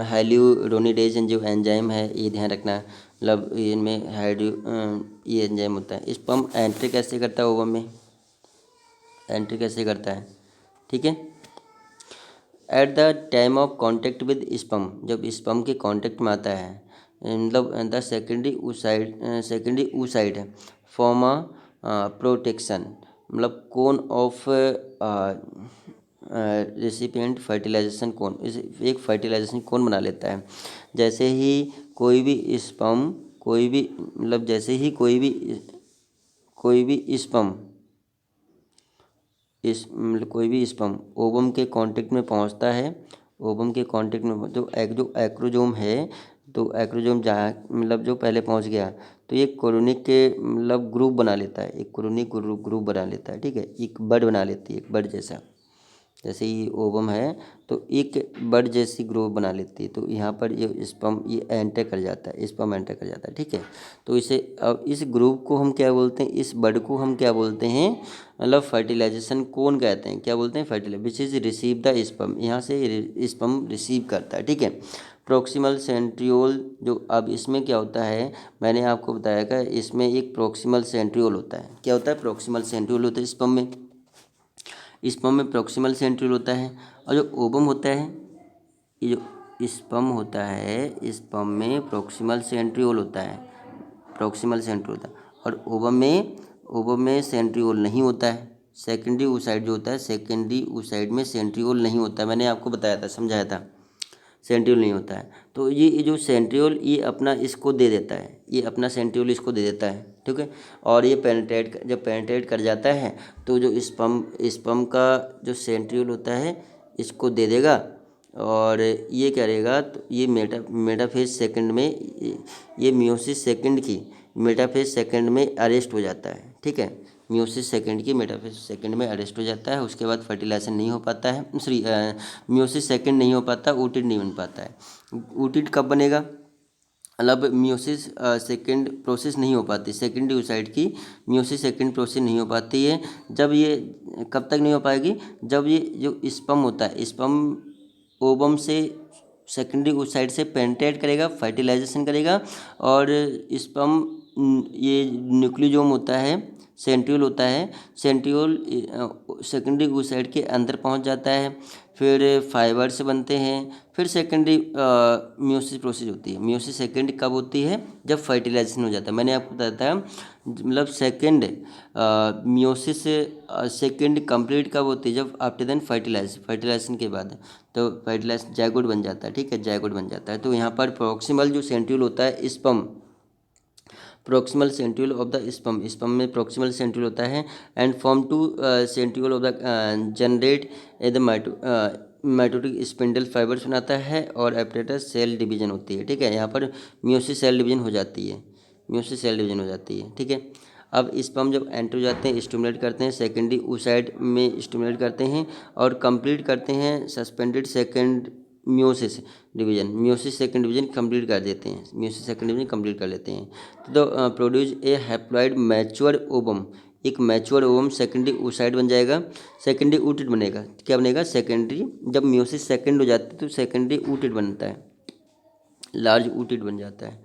हाइल्यूरोनिडेज जो एंजाइम है, ये ध्यान रखना। मतलब इनमें ये एंजाइम होता है। स्पर्म एंट्री कैसे करता है ओवम में, एंट्री कैसे करता है, ठीक है। At the time of contact with sperm, जब स्पर्म के कॉन्टेक्ट में आता है, मतलब the secondary oocyte form protection, मतलब कोन ऑफ रेसिपिएंट फर्टिलाइजेशन कोन, इसे एक फर्टिलाइजेशन कोन बना लेता है। जैसे ही कोई भी स्पर्म, कोई भी मतलब जैसे ही कोई भी स्पर्म, मतलब कोई भी स्पर्म ओवम के कांटेक्ट में पहुंचता है, ओवम के कांटेक्ट में जो एक्रोजोम है, तो एक्रोजोम जहाँ मतलब जो पहले पहुंच गया, तो ये कोरोनिक के मतलब ग्रुप बना लेता है, एक कोरोनिक ग्रुप बना लेता है, ठीक है। एक बड बना लेती है, एक बड जैसा, जैसे ये ओवम है तो एक बड जैसी ग्रुप बना लेती है। तो यहाँ पर ये स्पर्म ये एंटर कर जाता है, स्पर्म एंटर कर जाता है, ठीक है। तो इसे, अब इस ग्रुप को हम क्या बोलते हैं, इस बड को हम क्या बोलते हैं, मतलब फर्टिलाइजेशन कौन कहते हैं, क्या बोलते हैं, fertilize which is receive the sperm, यहाँ से स्पर्म रिसीव करता है, ठीक है। प्रोक्सिमल सेंट्रियोल, जो अब इसमें क्या होता है, मैंने आपको बताया कि इसमें एक प्रोक्सिमल सेंट्रियोल होता है। क्या होता है, प्रोक्सिमल सेंट्रियोल होता है स्पर्म में, स्पर्म में प्रोक्सिमल सेंट्रियोल होता है। और जो ओवम होता है, ये जो स्पर्म होता है, स्पर्म में प्रोक्सिमल सेंट्रियोल होता है, प्रोक्सिमल सेंट्रियोल होता है। और ओवम में सेंट्रियोल नहीं होता है। सेकेंडरी oocyte जो होता है, सेकेंडरी oocyte में सेंट्रियोल नहीं होता है, मैंने आपको बताया था, समझाया था, सेंट्रियोल नहीं होता है। तो ये जो सेंट्रियोल, ये अपना इसको दे देता है, ये अपना सेंट्रियोल इसको दे देता है, ठीक है। और ये जब पेनिट्रेट कर जाता है, तो जो स्पर्म का जो सेंट्रियोल होता है इसको दे देगा, और ये करेगा, तो ये मेटाफेज सेकंड में, ये मियोसिस सेकंड की मेटाफेज सेकंड में अरेस्ट हो जाता है, ठीक है। मियोसिस सेकंड की मेटाफेज सेकंड में अरेस्ट हो जाता है, उसके बाद फर्टिलाइजेशन नहीं हो पाता है, सॉरी मियोसिस सेकंड नहीं हो पाता, oocyte नहीं बन पाता है। oocyte कब बनेगा, मतलब मियोसिस सेकंड प्रोसेस नहीं हो पाती, सेकेंडरी oocyte की मियोसिस सेकंड प्रोसेस नहीं हो पाती है। जब ये कब तक नहीं हो पाएगी, जब ये जो स्पर्म होता है, स्पर्म ओवम से सेकेंडरी oocyte से पेनिट्रेट करेगा, फर्टिलाइजेशन करेगा, और स्पर्म ये न्यूक्लियोजोम होता है, सेंट्रियोल होता है, सेंट्रियोल सेकेंडरी oocyte के अंदर पहुंच जाता है, फिर फाइबर्स बनते हैं, फिर सेकेंडरी मियोसिस प्रोसेस होती है। मियोसिस सेकेंड कब होती है, जब फर्टिलाइजेशन हो जाता है। मैंने आपको बताया था, मतलब सेकेंड मियोसिस सेकेंड कंप्लीट कब होती है, जब आफ्टर देन फर्टिलाइजेशन के बाद, तो फर्टिलाइजेशन जायगोट बन जाता है, ठीक है, जायगोट बन जाता है। तो यहाँ पर प्रोक्सिमल जो सेंट्रियोल होता है sperm, proximal centriole of the sperm में प्रोक्सिमल सेंट्रियोल होता है, and form to centriole of the generate the mitotic spindle fibres बनाता है, और एपरेटस सेल डिवीजन होती है, ठीक है। यहाँ पर मियोसिस सेल डिवीजन हो जाती है, मियोसिस सेल डिवीजन हो जाती है, ठीक है। अब स्पर्म जब एंटर हो जाते हैं, स्टिमुलेट करते हैं, सेकेंडरी oocyte में स्टिमुलेट करते हैं, और कंप्लीट करते हैं suspended second meiosis second division complete कर देते हैं, मियोसिस सेकंड डिवीजन कंप्लीट कर लेते हैं। तो produce a haploid mature ovum, एक मैच्योर ओवम सेकेंडरी oocyte बन जाएगा, सेकेंडरी oocyte बनेगा। क्या बनेगा, सेकेंडरी, जब मियोसिस सेकंड हो जाती है तो सेकेंडरी oocyte बनता है, लार्ज oocyte बन जाता है,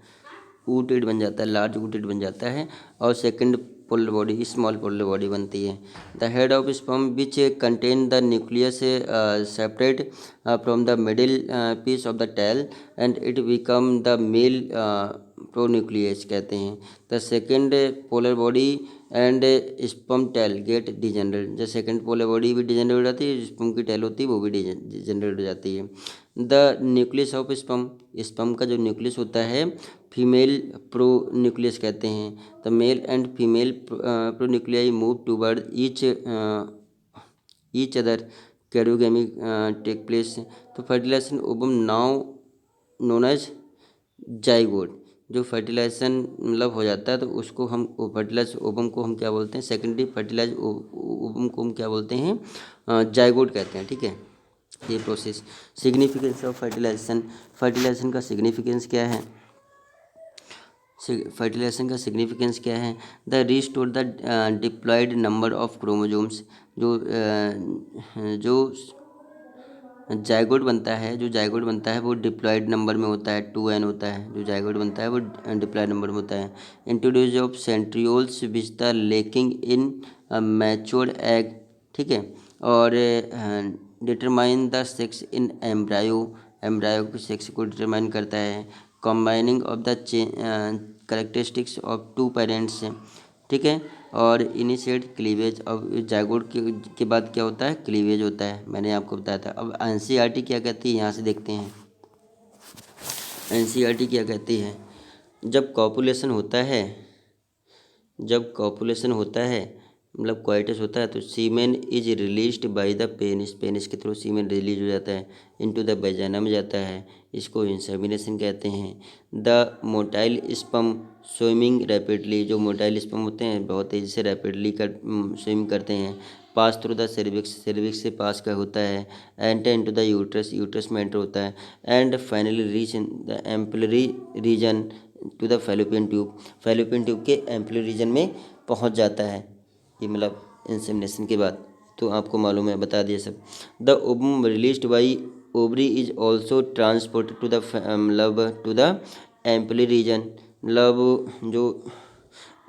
oocyte बन जाता है, लार्ज oocyte बन जाता है, और second polar body, small polar body बनती है। The head of sperm which contain the nucleus separate from the middle piece of the tail, and it become the male pronucleus कहते हैं। The second polar body and sperm tail get degenerate, जब second polar body भी degenerate हो जाती है, sperm की tell होती है वो भी डिजेनरेट हो जाती है। द न्यूक्लियस ऑफ स्पर्म का जो न्यूक्लियस होता है फीमेल प्रो न्यूक्लियस कहते हैं। The male and female pro nuclei move toward each other, karyogamy take place. तो fertilisation ovum now known as zygote, जो फर्टिलाइजेशन मतलब हो जाता है तो उसको हम फर्टिलाइज ओवम को हम क्या बोलते हैं, सेकेंडरी फर्टिलाइज ओवम को हम क्या बोलते हैं, जाइगोट कहते हैं, ठीक है। ये process. Significance of fertilization, fertilization का सिग्निफिकेंस क्या है, फर्टिलाइजेशन का सिग्निफिकेंस क्या है, the restore the diploid number of chromosomes, जो जाइगोट बनता है, जो जाइगोट बनता है वो डिप्लॉयड नंबर में होता है, 2n होता है, जो जाइगोट बनता है वो डिप्लॉयड नंबर में होता है। Introduce of centrioles which the lacking in mature egg, ठीक है, और determine the sex in embryo, embryo के सेक्स को डिटरमाइन करता है। Combining of the characteristics of two parents, ठीक है, और इनिशिएट क्लीवेज। अब जाइगोट के बाद क्या होता है, क्लीवेज होता है, मैंने आपको बताया था। अब एनसीईआरटी क्या कहती है, यहाँ से देखते हैं। एनसीईआरटी क्या कहती है, जब कॉपुलेशन होता है, जब कॉपुलेशन होता है मतलब क्वाइटस होता है, तो semen is released by the penis, penis के थ्रू सीमेन रिलीज हो जाता है, इनटू द वेजाइना में जाता है, इसको इंसेमिनेशन कहते हैं। The motile sperm swimming rapidly, जो मोटाइल स्पर्म होते हैं बहुत तेज़ी से रैपिडली स्विम करते हैं, pass through the cervix, cervix से पास का होता है, enter into the uterus, uterus में एंटर होता है, and finally reach in the ampullary region to the fallopian tube, Fallopian tube के एम्पलरी रीजन में पहुंच जाता है। ये मतलब इंसेमिनेशन के बाद, तो आपको मालूम है, बता दिया सब। The ovum released by ovary is also transported to the मतलब टू द एम्पली रीजन, मतलब जो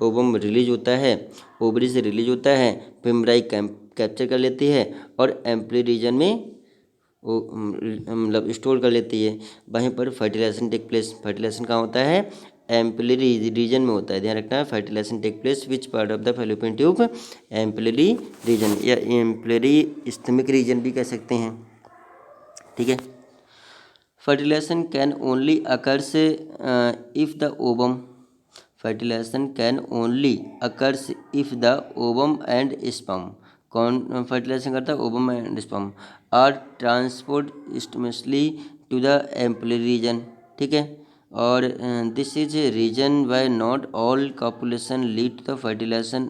ओवम रिलीज होता है, ओवरी से रिलीज होता है, फिम्ब्राई कैप्चर कर लेती है, और एम्पली रीजन में वो मतलब स्टोर कर लेती है। वहीं पर फर्टिलाइजेशन टेक प्लेस, फर्टिलाइजेशन कहाँ होता है, एम्पलरी रीजन में होता है, ध्यान रखना है। Fertilisation take place which part of the fallopian tube, ampullary region, या एम्पलरी स्टमक रीजन भी कह सकते हैं, ठीक है। Fertilisation can only occurs if the ovum, fertilisation can only occurs if the ovum and sperm, कौन फर्टिलाइजेशन करता है, ovum and sperm, are transport simultaneously to the ampullary region, ठीक है। और this is a reason why not all copulation lead to the fertilisation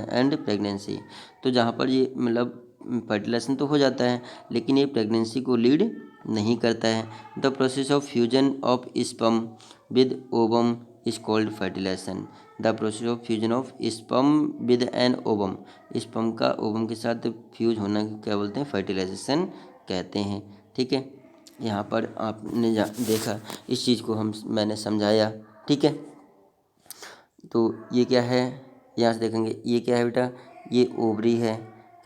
and pregnancy. तो जहाँ पर ये मतलब फर्टिलाइजेशन तो हो जाता है लेकिन ये प्रेगनेंसी को लीड नहीं करता है। The process of fusion of sperm with ovum is called fertilization. The process of fusion of sperm with an ovum, sperm का ओवम के साथ फ्यूज होना क्या बोलते हैं, फर्टिलाइजेशन कहते हैं। ठीक है, यहाँ पर आपने देखा, इस चीज़ को मैंने समझाया। ठीक है, तो ये क्या है, यहाँ से देखेंगे ये क्या है बेटा, ये ओवरी है।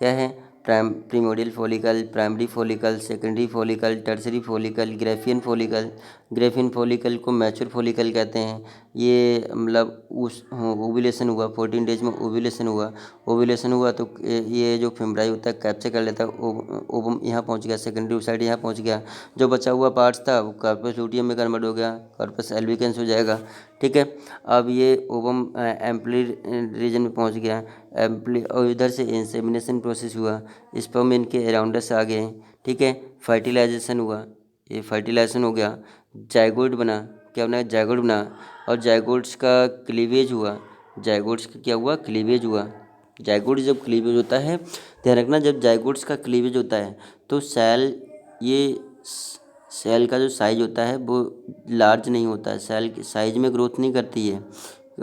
क्या है, primordial follicle, primary follicle, secondary follicle, tertiary follicle, Graafian follicle. Graafian follicle को मैच्योर फॉलिकल कहते हैं। ये मतलब उस ओव्यूलेशन हुआ, 14 डेज में ओव्यूलेशन हुआ। ओव्यूलेशन हुआ तो ये जो फिम्ब्राई होता है कैप्चर कर लेता है, ओवम यहाँ पहुँच गया, सेकेंडरी ओसाइट यहाँ पहुँच गया। जो बचा हुआ पार्ट्स था वो कार्पस लूटियम में कन्वर्ट हो गया, कार्पस एल्बिकेंस हो जाएगा। ठीक है, अब ये ओवम एम्पली रीजन में पहुंच गया, एम्पली, और इधर से इंसेमिनेशन प्रोसेस हुआ, स्पर्म इनके अराउंडस आ गए। ठीक है, फर्टिलाइजेशन हुआ, ये फर्टिलाइजेशन हो गया, जाइगोट बना, क्या बना, जाइगोट बना, और जाइगोट्स का क्लीवेज हुआ। जाइगोट्स का क्या हुआ, क्लीवेज हुआ। जाइगोट जब क्लीवेज होता है, ध्यान रखना, जब जाइगोट्स का क्लीवेज होता है तो सेल, ये सेल का जो साइज होता है वो लार्ज नहीं होता है, सेल के साइज में ग्रोथ नहीं करती है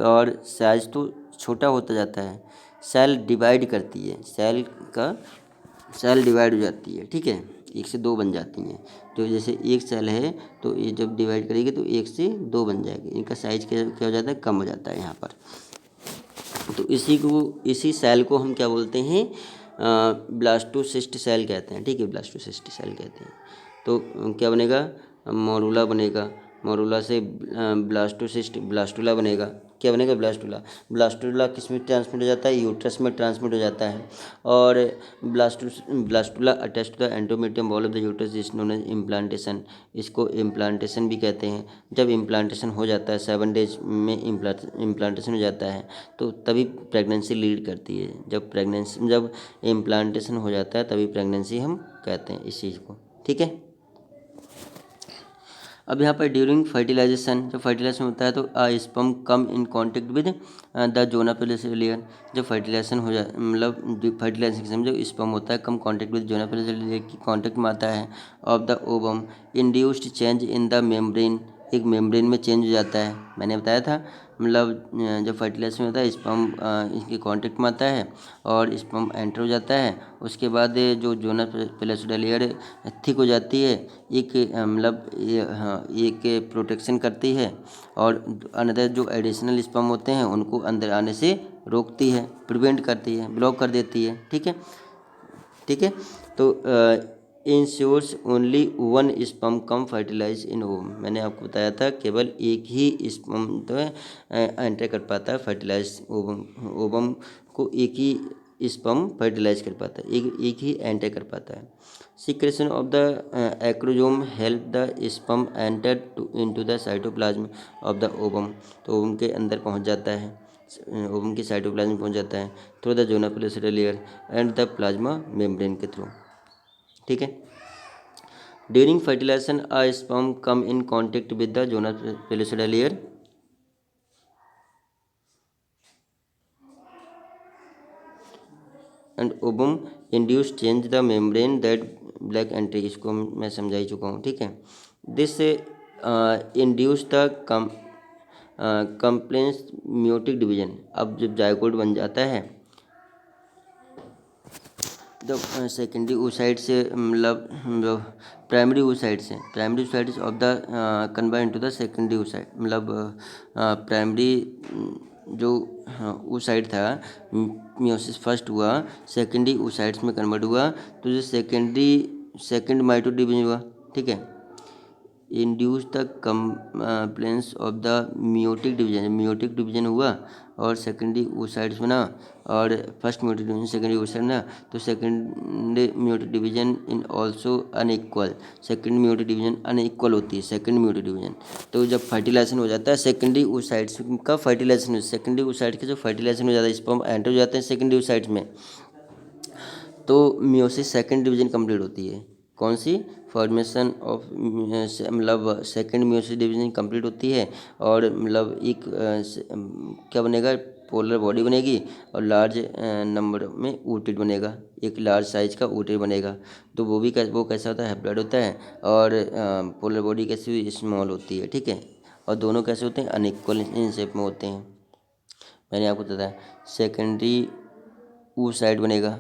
और साइज तो छोटा होता जाता है। सेल डिवाइड करती है, सेल डिवाइड हो जाती है। ठीक है, एक से दो बन जाती हैं। तो जैसे एक सेल है तो ये जब डिवाइड करेगी तो एक से दो बन जाएगी, इनका साइज क्या हो जाता है, कम हो जाता है यहाँ पर। तो इसी सेल को हम क्या बोलते हैं, ब्लास्टोसिस्ट सेल कहते हैं। ठीक है, ब्लास्टोसिस्ट सेल कहते हैं। तो क्या बनेगा, मोरूला बनेगा, मोरूला से ब्लास्टोसिस्ट, ब्लास्टुला बनेगा। क्या बनेगा, ब्लास्टुला। ब्लास्टुला किस में ट्रांसमिट हो जाता है, यूट्रस में ट्रांसमिट हो जाता है। और blastula attach to the endometrium wall of the uterus is known as implantation. इसको इम्प्लांटेशन भी कहते हैं। जब इम्प्लांटेशन हो जाता है, 7 डेज में इम्प्लांटेशन हो जाता है तो तभी प्रेगनेंसी लीड करती है। जब इम्प्लांटेशन हो जाता है तभी प्रेगनेंसी हम कहते हैं इस चीज़ को। ठीक है, अब यहाँ पर ड्यूरिंग फर्टिलाइजेशन, जब फर्टिलाइजेशन होता है तो sperm come in contact with the zona pellucida layer. जब फर्टिलाइजेशन हो जाए, मतलब फर्टिलाइजेशन के समय जब स्पर्म होता है कम contact with zona pellucida layer की कांटेक्ट में आता है of the ovum, induced change in the membrane, एक मेम्ब्रेन में चेंज हो जाता है। मैंने बताया था, मतलब जब फर्टिलाइजेशन होता है स्पर्म इसके कांटेक्ट में आता है और स्पर्म एंटर हो जाता है, उसके बाद जो जोना पेलोसिडा लेयर थिक हो जाती है, एक मतलब हाँ, एक प्रोटेक्शन करती है और अनदर जो एडिशनल स्पर्म होते हैं उनको अंदर आने से रोकती है, प्रिवेंट करती है, ब्लॉक कर देती है। ठीक है, ठीक है, तो इंश्योर्स ओनली वन स्पर्म कम फर्टिलाइज इन ओवम। मैंने आपको बताया था केवल एक ही स्पर्म तो एंटर कर पाता है फर्टिलाइज ओवम, ओवम को एक ही स्पर्म फर्टिलाइज कर पाता है, एक ही एंटर कर पाता है। Secretion of the acrosome help the sperm enter into the cytoplasm of the ovum. तो ओवम के अंदर पहुंच जाता है, ओवम के साइटोप्लाज्म में पहुंच जाता है through the zona pellucida layer and the plasma membrane के थ्रू। ठीक है, during fertilization a sperm come in contact with the zona pellucida layer and ovum induce change the membrane that block entry, इसको मैं समझा ही चुका हूँ। ठीक है, this induce the completion meiotic division. अब जब जायगोट बन जाता है द सेकेंडरी oocyte से, मतलब primary oocytes of the convert into the secondary oocyte, मतलब प्राइमरी जो oocyte था, मियोसिस फर्स्ट हुआ, सेकेंडरी oocytes में कन्वर्ट हुआ तो जो सेकेंड माइटो डिवीजन हुआ। ठीक है, induce the compliance of the meiotic division हुआ और सेकेंडरी oocytes बना, और first meiotic division secondary oocyte बना, तो second meiotic division in also unequal, second meiotic division unequal होती है सेकेंड मियोटिक डिवीजन। तो जब फर्टिलाइजेशन हो जाता है सेकेंडरी oocytes का फर्टिलाइजेशन, सेकेंडरी oocyte का जो फर्टिलाइजेशन हो जाता है, स्पर्म एंटर हो जाते हैं सेकेंडरी oocytes में, तो मियोसिस सेकेंड डिवीजन कंप्लीट होती है। कौन सी फॉर्मेशन ऑफ मतलब सेकंड म्योसिस डिवीजन कंप्लीट होती है और मतलब एक क्या बनेगा, पोलर बॉडी बनेगी और लार्ज नंबर में ऊटिड बनेगा, एक लार्ज साइज का ऊटिड बनेगा। तो वो भी वो कैसा होता है, हैप्लॉइड होता है। और पोलर बॉडी कैसी स्मॉल होती है, ठीक है। और दोनों कैसे होते हैं, अनइक्वल इन शेप में होते हैं। मैंने आपको बताया सेकेंडरी oocyte बनेगा,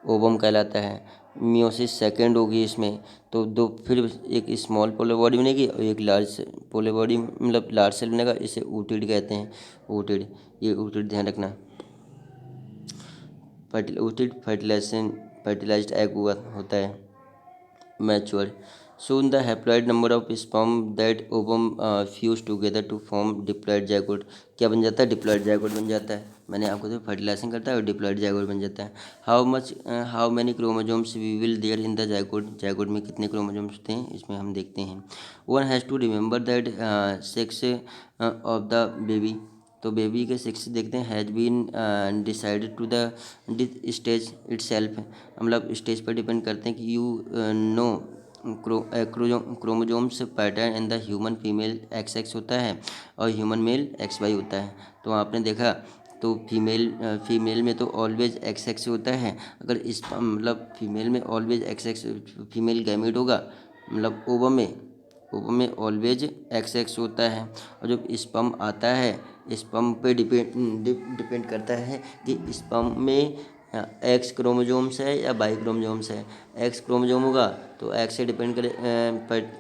ओवम कहलाता है। मियोसिस सेकेंड होगी इसमें, तो दो फिर एक स्मॉल पोलर बॉडी बनेगी और एक लार्ज पोलर बॉडी मतलब लार्ज सेल बनेगा, इसे ऊटिड कहते हैं। ऊटिड, ये ऊटिड ध्यान रखना। ऊटिड फर्टिलाइज्ड एग हुआ होता है, mature. Soon the haploid number of sperm that ovum fuse together to form diploid zygote क्या बन जाता है, डिप्लॉयड जायगोट बन जाता है। मैंने आपको तो फर्टिलाइजेशन करता है और डिप्लॉयड जायगोट बन जाता है। How many chromosomes we will there in the zygote, zygote में कितने क्रोमोजोम्स होते हैं इसमें हम देखते हैं। One has to remember that sex of the baby, तो बेबी के सेक्स देखते हैं, has been decided to the stage itself, मतलब स्टेज पर डिपेंड करते हैं कि you know chromosomes pattern in the human female XX होता है और ह्यूमन मेल XY होता है। तो आपने देखा तो फीमेल में तो ऑलवेज XX होता है, अगर इस मतलब फीमेल में ऑलवेज XX फीमेल गैमेट होगा, मतलब ओवम में ऑलवेज XX होता है। और जब स्पर्म आता है, स्पर्म पे डिपेंड करता है कि स्पर्म में एक्स क्रोमोजोम्स है या बाई क्रोमोजोम्स है। एक्स क्रोमोजोम होगा तो एक्स से डिपेंड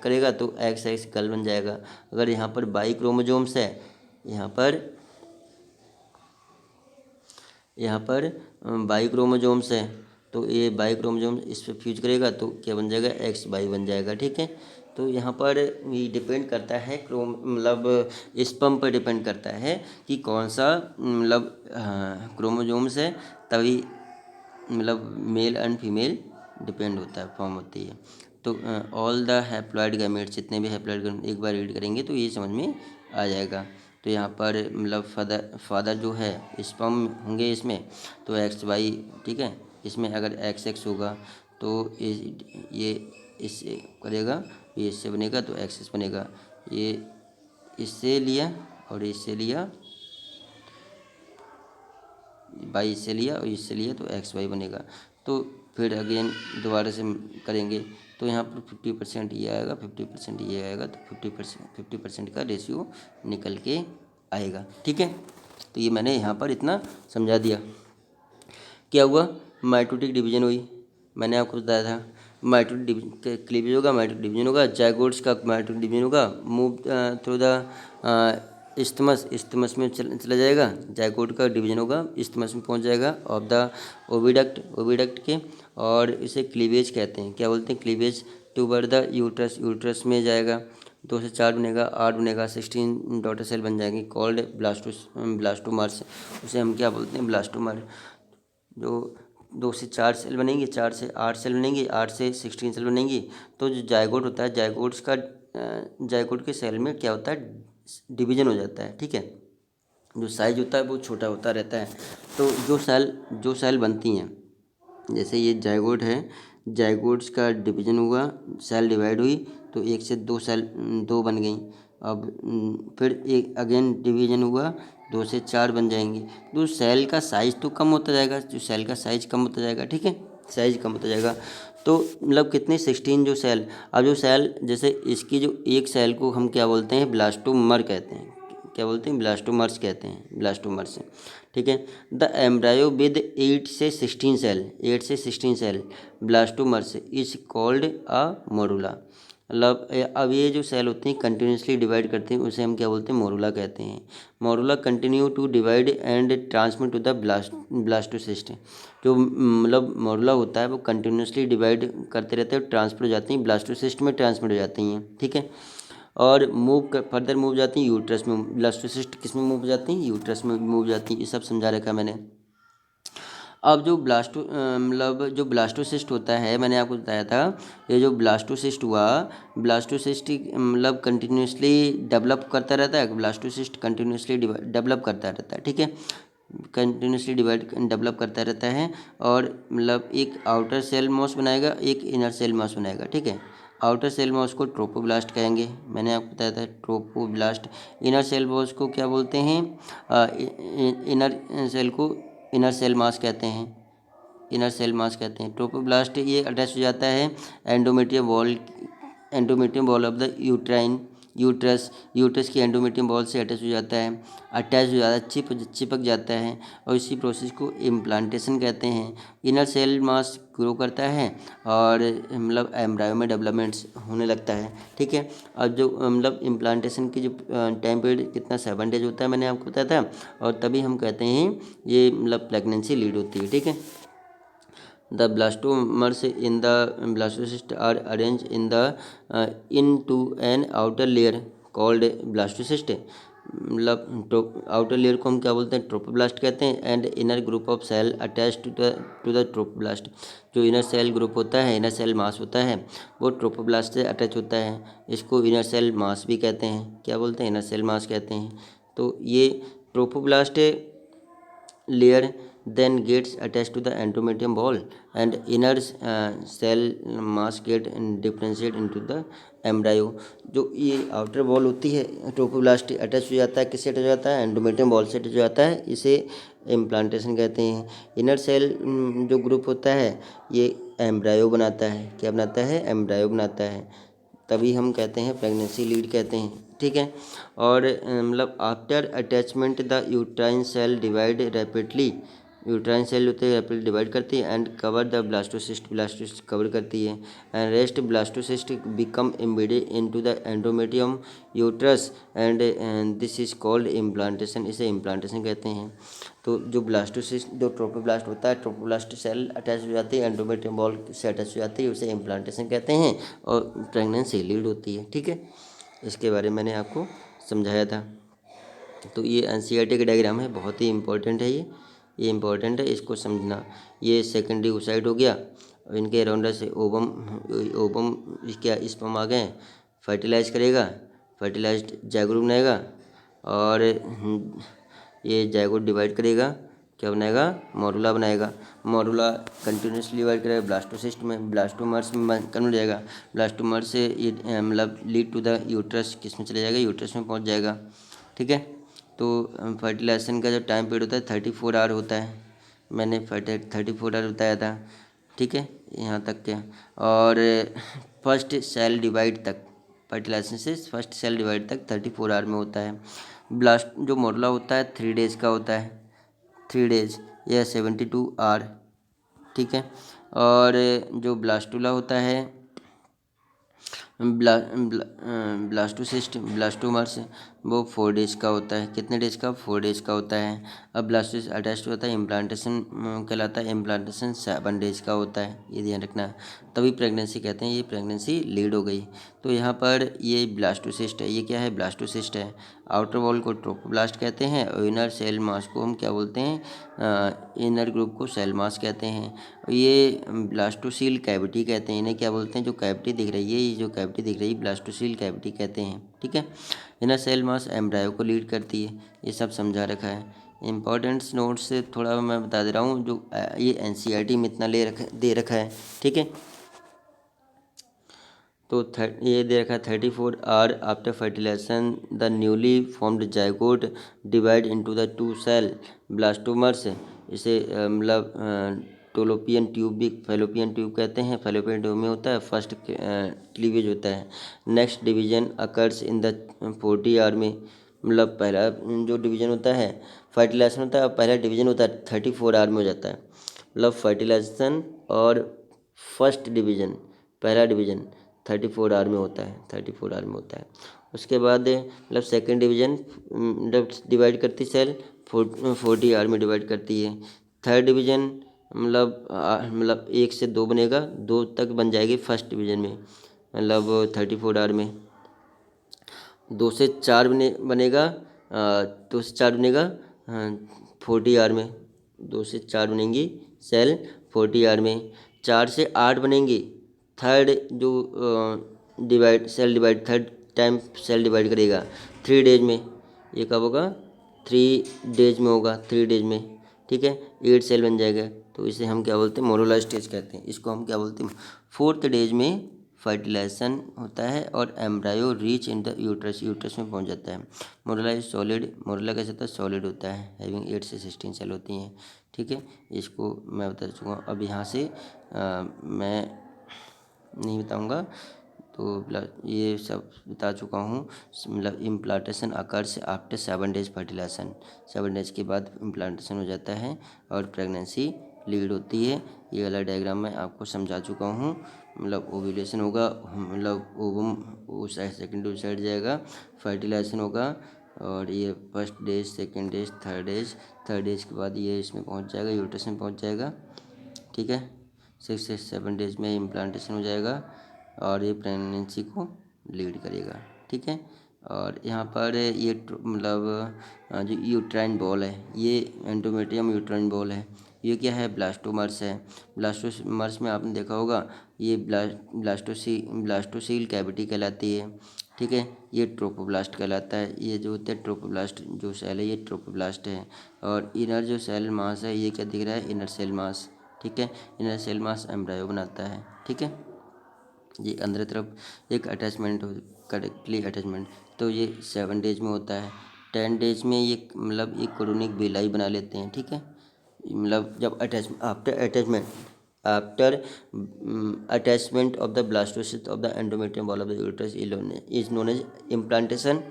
करेगा तो एक्स एक्स गर्ल बन जाएगा। अगर यहाँ पर बाई क्रोमोजोम्स है, यहाँ पर बाई क्रोमोजोम्स है, तो ये बाई क्रोमोजोम इस पर फ्यूज करेगा तो क्या बन जाएगा, एक्स बाई बन जाएगा, ठीक है। तो यहाँ पर ये डिपेंड करता है मतलब स्पर्म पर डिपेंड करता है कि कौन सा मतलब क्रोमोजोम्स है, तभी मतलब मेल एंड फीमेल डिपेंड होता है, फॉर्म होती है। तो ऑल द हैप्लॉइड गैमेट्स, जितने भी हैप्लॉइड गैमेट एक बार रीड करेंगे तो ये समझ में आ जाएगा। तो यहाँ पर मतलब फादर जो है स्पर्म होंगे इसमें तो XY, ठीक है। इसमें अगर XX होगा तो ये इससे करेगा, ये इससे बनेगा तो XX बनेगा, ये इससे लिया और इससे लिया, बाई इससे लिया और इससे लिया तो XY बनेगा। तो फिर अगेन दोबारा से करेंगे तो यहाँ पर 50% ये आएगा, 50% ये आएगा, तो 50% का रेशियो निकल के आएगा, ठीक है। तो ये मैंने यहाँ पर इतना समझा दिया। क्या हुआ, माइटोटिक डिवीजन हुई, मैंने आपको बताया था माइटोटिक क्लीवेज होगा, माइटोटिक डिवीजन होगा, जाइगोट्स का माइटोटिक डिवीजन होगा, मूव थ्रू द इस्थमस में चला जाएगा, जाइगोट का डिवीजन होगा, इस्थमस में पहुंच जाएगा ऑफ द ओविडक्ट के, और इसे क्लीवेज कहते हैं। क्या बोलते हैं, क्लीवेज टूवर्ड द यूट्रस में जाएगा, 2 से 4 बनेगा, 8 बनेगा, 16 डॉटर सेल बन जाएंगे, कॉल्ड ब्लास्टोमर्स, उसे हम क्या बोलते हैं, ब्लास्टोमर। जो 2 से 4 सेल बनेंगे, 4 से 8 सेल बनेंगी, 8 से 16 सेल बनेंगी। तो जो जायगोट होता है, जायगोट के सेल में क्या होता है, डिवीजन हो जाता है, ठीक है। जो साइज होता है वो छोटा होता रहता है। तो जो सेल बनती हैं, जैसे ये जायगोट है, जायगोट्स का डिवीजन हुआ, सेल डिवाइड हुई तो 1 से 2 सेल 2 बन गई। अब फिर एक अगेन डिवीजन हुआ, 2 से 4 बन जाएंगे। तो सेल का साइज तो कम होता जाएगा, जो सेल का साइज कम होता जाएगा, ठीक है, साइज कम होता जाएगा। तो मतलब कितने 16 जो सेल, अब जो सेल जैसे इसकी जो एक सेल को हम क्या बोलते हैं, ब्लास्टोमर कहते हैं। क्या बोलते हैं, ब्लास्टोमर्स कहते हैं, ब्लास्टोमर्स, ठीक है। द एम्ब्रायो विद 8 से 16 cell blastomeres is called a morula. मतलब अब ये जो सेल होते हैं कंटिन्यूसली डिवाइड करते हैं, उसे हम क्या बोलते हैं, मोरुला कहते हैं। Morula continue to divide and transmit to the blastocyst. जो मतलब मोरुला होता है वो कंटिन्यूसली डिवाइड करते रहते हैं और ट्रांसफर हो जाती हैं, ब्लास्टोसिस्ट में ट्रांसमिट हो जाती हैं, ठीक है। और फर्दर मूव जाती हैं यूट्रस में, ब्लास्टोसिस्ट किस में मूव जाती हैं, यूट्रस में मूव जाती हैं। ये सब समझा रखा है मैंने। अब जो मतलब जो ब्लास्टोसिस्ट होता है, मैंने आपको बताया था, ये जो ब्लास्टोसिस्ट हुआ, ब्लास्टोसिस्ट मतलब कंटिन्यूसली डेवलप करता रहता है, ब्लास्टोसिस्ट कंटिन्यूसली डेवलप करता रहता है, ठीक है। कंटिन्यूसली डेवलप करता रहता है, और मतलब एक आउटर सेल मास बनाएगा, एक इनर सेल मास बनाएगा, ठीक है। आउटर सेल मास को ट्रोपोब्लास्ट कहेंगे, मैंने आपको बताया था ट्रोपोब्लास्ट। इनर सेल मास को क्या बोलते हैं, इनर सेल को इनर सेल मास कहते हैं, इनर सेल मास कहते हैं। ट्रोपोब्लास्ट ये अटैच हो जाता है endometrium wall of the uterus की एंडोमेट्रियम वॉल से अटैच हो जाता है, चिपक जाता है, और इसी प्रोसेस को इम्प्लांटेशन कहते हैं। इनर सेल मास ग्रो करता है और मतलब एम्ब्रायो में डेवलपमेंट्स होने लगता है, ठीक है। और जो मतलब इम्प्लांटेशन की जो टाइम पीरियड कितना 7 डेज होता है, मैंने आपको बताया था, और तभी हम कहते हैं ये मतलब प्रेगनेंसी लीड होती है, ठीक है। The blastomers in the blastocyst are arranged into an outer layer called blastocyst। मतलब आउटर लेयर को हम क्या बोलते हैं, ट्रोपोब्लास्ट कहते हैं। And inner group of cell attach to the trophoblast. जो इनर सेल ग्रुप होता है, इनर सेल मास होता है, वो ट्रोपोब्लास्ट से अटैच होता है। इसको इनर सेल मास भी कहते हैं, क्या बोलते हैं, इनर सेल मास कहते हैं। तो ये trophoblast layer then gets attached to the endometrium wall, and inner cell mass get differentiated into the embryo। जो ये आउटर वॉल होती है ट्रोपोब्लास्ट अटैच हो जाता है, किससे अटैच हो जाता है, एंडोमेट्रियम वॉल से अटैच हो जाता है, इसे इम्प्लांटेशन कहते हैं। इनर सेल जो ग्रुप होता है ये एम्ब्रायो बनाता है, क्या बनाता है, एम्ब्रायो बनाता है, तभी हम कहते हैं प्रेगनेंसी लीड कहते हैं, ठीक है। और मतलब after attachment the uterine cell divide rapidly, uterine cell होते हैं रैपिडली डिवाइड करती है, and cover the blastocyst cover करती है, and rest blastocyst become embedded into the endometrium uterus, and this is called implantation, इसे इम्प्लांटेशन कहते हैं। तो जो ब्लास्टोसिस्ट जो ट्रोपोब्लास्ट होता है, ट्रोपोब्लास्ट सेल अटैच हो जाती है, एंडोमेट्रियम वॉल से अटैच हो जाती है, उसे इम्प्लांटेशन कहते हैं, और प्रेगनेंसी लीड होती है, ठीक है। इसके बारे में मैंने आपको समझाया था। तो ये एनसीईआरटी का डायग्राम है, बहुत ही इंपॉर्टेंट है ये इंपॉर्टेंट है, इसको समझना। ये सेकेंडरी oocyte हो गया, और इनके अराउंड से ओवम क्या स्पर्म आ गए, फर्टिलाइज करेगा, फर्टिलाइज्ड जाइगोट बनाएगा, और ये जाइगोट डिवाइड करेगा, क्या बनाएगा, मॉडुला बनाएगा। मॉडुला कंटिन्यूसली डिवाइड करेगा ब्लास्टोसिस्ट में, ब्लास्टोमर्स में कन्वर्ट हो जाएगा, ब्लास्टोमर्स से ये मतलब लीड टू द यूट्रस, किस में चले जाएगा, यूट्रस में पहुंच जाएगा, ठीक है। तो फर्टिलाइजेशन का जो टाइम पीरियड होता है 34 आवर होता है, मैंने 34 आवर बताया था, ठीक है, यहाँ तक के। और फर्स्ट सेल डिवाइड तक, फर्टिलाइजेशन से फर्स्ट सेल डिवाइड तक 34 आवर में होता है। ब्लास्ट जो मॉडुला होता है 3 डेज का होता है, 3 डेज या 72 आवर, ठीक है। और जो ब्लास्टुला होता है, ब्लास्टोमर्स वो 4 डेज का होता है, कितने डेज का, 4 डेज का होता है। अब ब्लास्टोसिस्ट अटैच होता है, इम्प्लांटेशन कहलाता है, इम्प्लांटेशन 7 डेज का होता है, ये ध्यान रखना, तभी प्रेगनेंसी कहते हैं, ये प्रेगनेंसी लीड हो गई। तो यहाँ पर ये ब्लास्टोसिस्ट है, ये क्या है, ब्लास्टोसिस्ट है। आउटर वॉल को ट्रोपोब्लास्ट कहते हैं, और इनर सेल मास को हम क्या बोलते हैं, इनर ग्रुप को सेल मास कहते हैं। ये ब्लास्टोसील कैविटी कहते हैं, इन्हें क्या बोलते हैं, जो कैविटी दिख रही है, ये जो कैविटी दिख रही है ब्लास्टोसील कैविटी कहते हैं, ठीक है। इनर सेल मास एम्ब्रायो को लीड करती है, ये सब समझा रखा है। इंपॉर्टेंट्स नोट्स से थोड़ा मैं बता दे रहा हूँ, जो ये एनसीईआरटी में इतना दे रखा है, ठीक है। तो ये दे रखा है 34 hour after fertilisation the newly formed zygote divide into the 2 cell blastomeres, इसे मतलब फैलोपियन ट्यूब कहते हैं। फैलोपियन ट्यूब में होता है फर्स्ट क्लीवेज होता है। Next division occurs in the 40 hour में, मतलब पहला जो डिवीजन होता है फर्टिलाइजेशन होता है, पहला डिवीजन होता है 34 आवर में हो जाता है। मतलब फर्टिलाइजेशन और फर्स्ट डिवीजन, पहला डिवीजन 34 आवर में होता है, 34 आवर में होता है। उसके बाद मतलब सेकेंड डिवीजन जब डिवाइड करती सेल 40 आवर में डिवाइड करती है। थर्ड डिवीजन मतलब 1 से 2 बनेगा, 2 तक बन जाएगी फर्स्ट डिवीजन में, मतलब 34 आवर में। 2 से 4 बनेगा, 2 से 4 बनेगा 40 आवर में, 2 से 4 बनेंगी सेल 40 आवर में। 4 से 8 बनेंगी, थर्ड जो थर्ड टाइम सेल डिवाइड करेगा 3 डेज में, ये कब होगा, 3 डेज में होगा, 3 डेज में, ठीक है, 8 सेल बन जाएगा। तो इसे हम क्या बोलते हैं, मोनोलर स्टेज कहते हैं। इसको हम क्या बोलते हैं, 4th डेज में फर्टिलाइजेशन होता है और embryo reach in the uterus, uterus में पहुंच जाता है। मोरेला इज सॉलिड, मोरेला कैसे होता है, सॉलिड होता है, हैविंग 8 से 16 सेल होती हैं, ठीक है। इसको मैं बता चुका हूँ। अब यहाँ से मैं नहीं बताऊँगा, तो ये सब बता चुका हूँ। मतलब implantation occurs after 7 days fertilization, 7 days के बाद इम्प्लांटेशन हो जाता है और प्रेगनेंसी लीड होती है। ये वाला डायग्राम मैं आपको समझा चुका हूँ। मतलब ओव्यूलेशन होगा, मतलब ओवम उस साइड, सेकेंड उस साइड जाएगा, फर्टिलाइजेशन होगा, और ये first days, second days, third days के बाद ये इसमें पहुँच जाएगा, यूट्रस में पहुँच जाएगा, ठीक है। 6 से 7 डेज में इम्प्लांटेशन हो जाएगा और ये प्रेगनेंसी को लीड करेगा, ठीक है। और यहाँ पर ये मतलब जो यूट्राइन बॉल है, ये एंडोमेट्रियम यूट्राइन बॉल है। ये क्या है, ब्लास्टोमर्स है। ब्लास्टोमर्स में आपने देखा होगा, ये ब्लास्टोसील कैविटी कहलाती है, ठीक है। ये ट्रोपोब्लास्ट कहलाता है। ये जो होता है ट्रोपोब्लास्ट जो सेल है, ये ट्रोपोब्लास्ट है। और इनर जो सेल मास है, ये क्या दिख रहा है, इनर सेल मास, ठीक है। इनर सेल मास एम्ब्रायो बनाता है, ठीक है। ये अंदर तरफ एक अटैचमेंट हो, करेक्टली अटैचमेंट, तो ये 7 डेज में होता है। 10 डेज में ये मतलब एक कोरोनिक बेलाई बना लेते हैं, ठीक है। मतलब जब after attachment of the blastocyst of the endometrium wall of the uterus is known as implantation.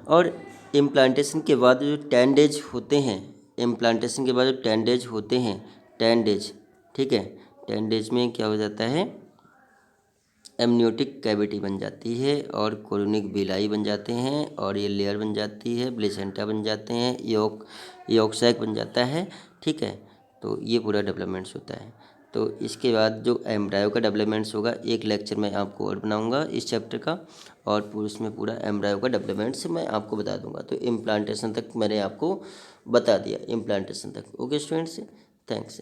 और इम्प्लांटेशन के बाद जो 10 डेज होते हैं, इम्प्लांटेशन के बाद जो 10 डेज होते हैं, 10 डेज, ठीक है, 10 डेज में क्या हो जाता है, एमनियोटिक कैविटी बन जाती है और कोरोनिक बिलाई बन जाते हैं और ये लेयर बन जाती है, प्लेसेंटा बन जाते हैं, योक सैक बन जाता है, ठीक है। तो ये पूरा डेवलपमेंट्स होता है। तो इसके बाद जो एम्ब्रायो का डेवलपमेंट्स होगा, एक लेक्चर में आपको और बनाऊंगा इस चैप्टर का, और उसमें पूरा एम्ब्रायो का डेवलपमेंट्स मैं आपको बता दूंगा। तो इम्प्लांटेशन तक मैंने आपको बता दिया, इम्प्लांटेशन तक। Okay students, thanks.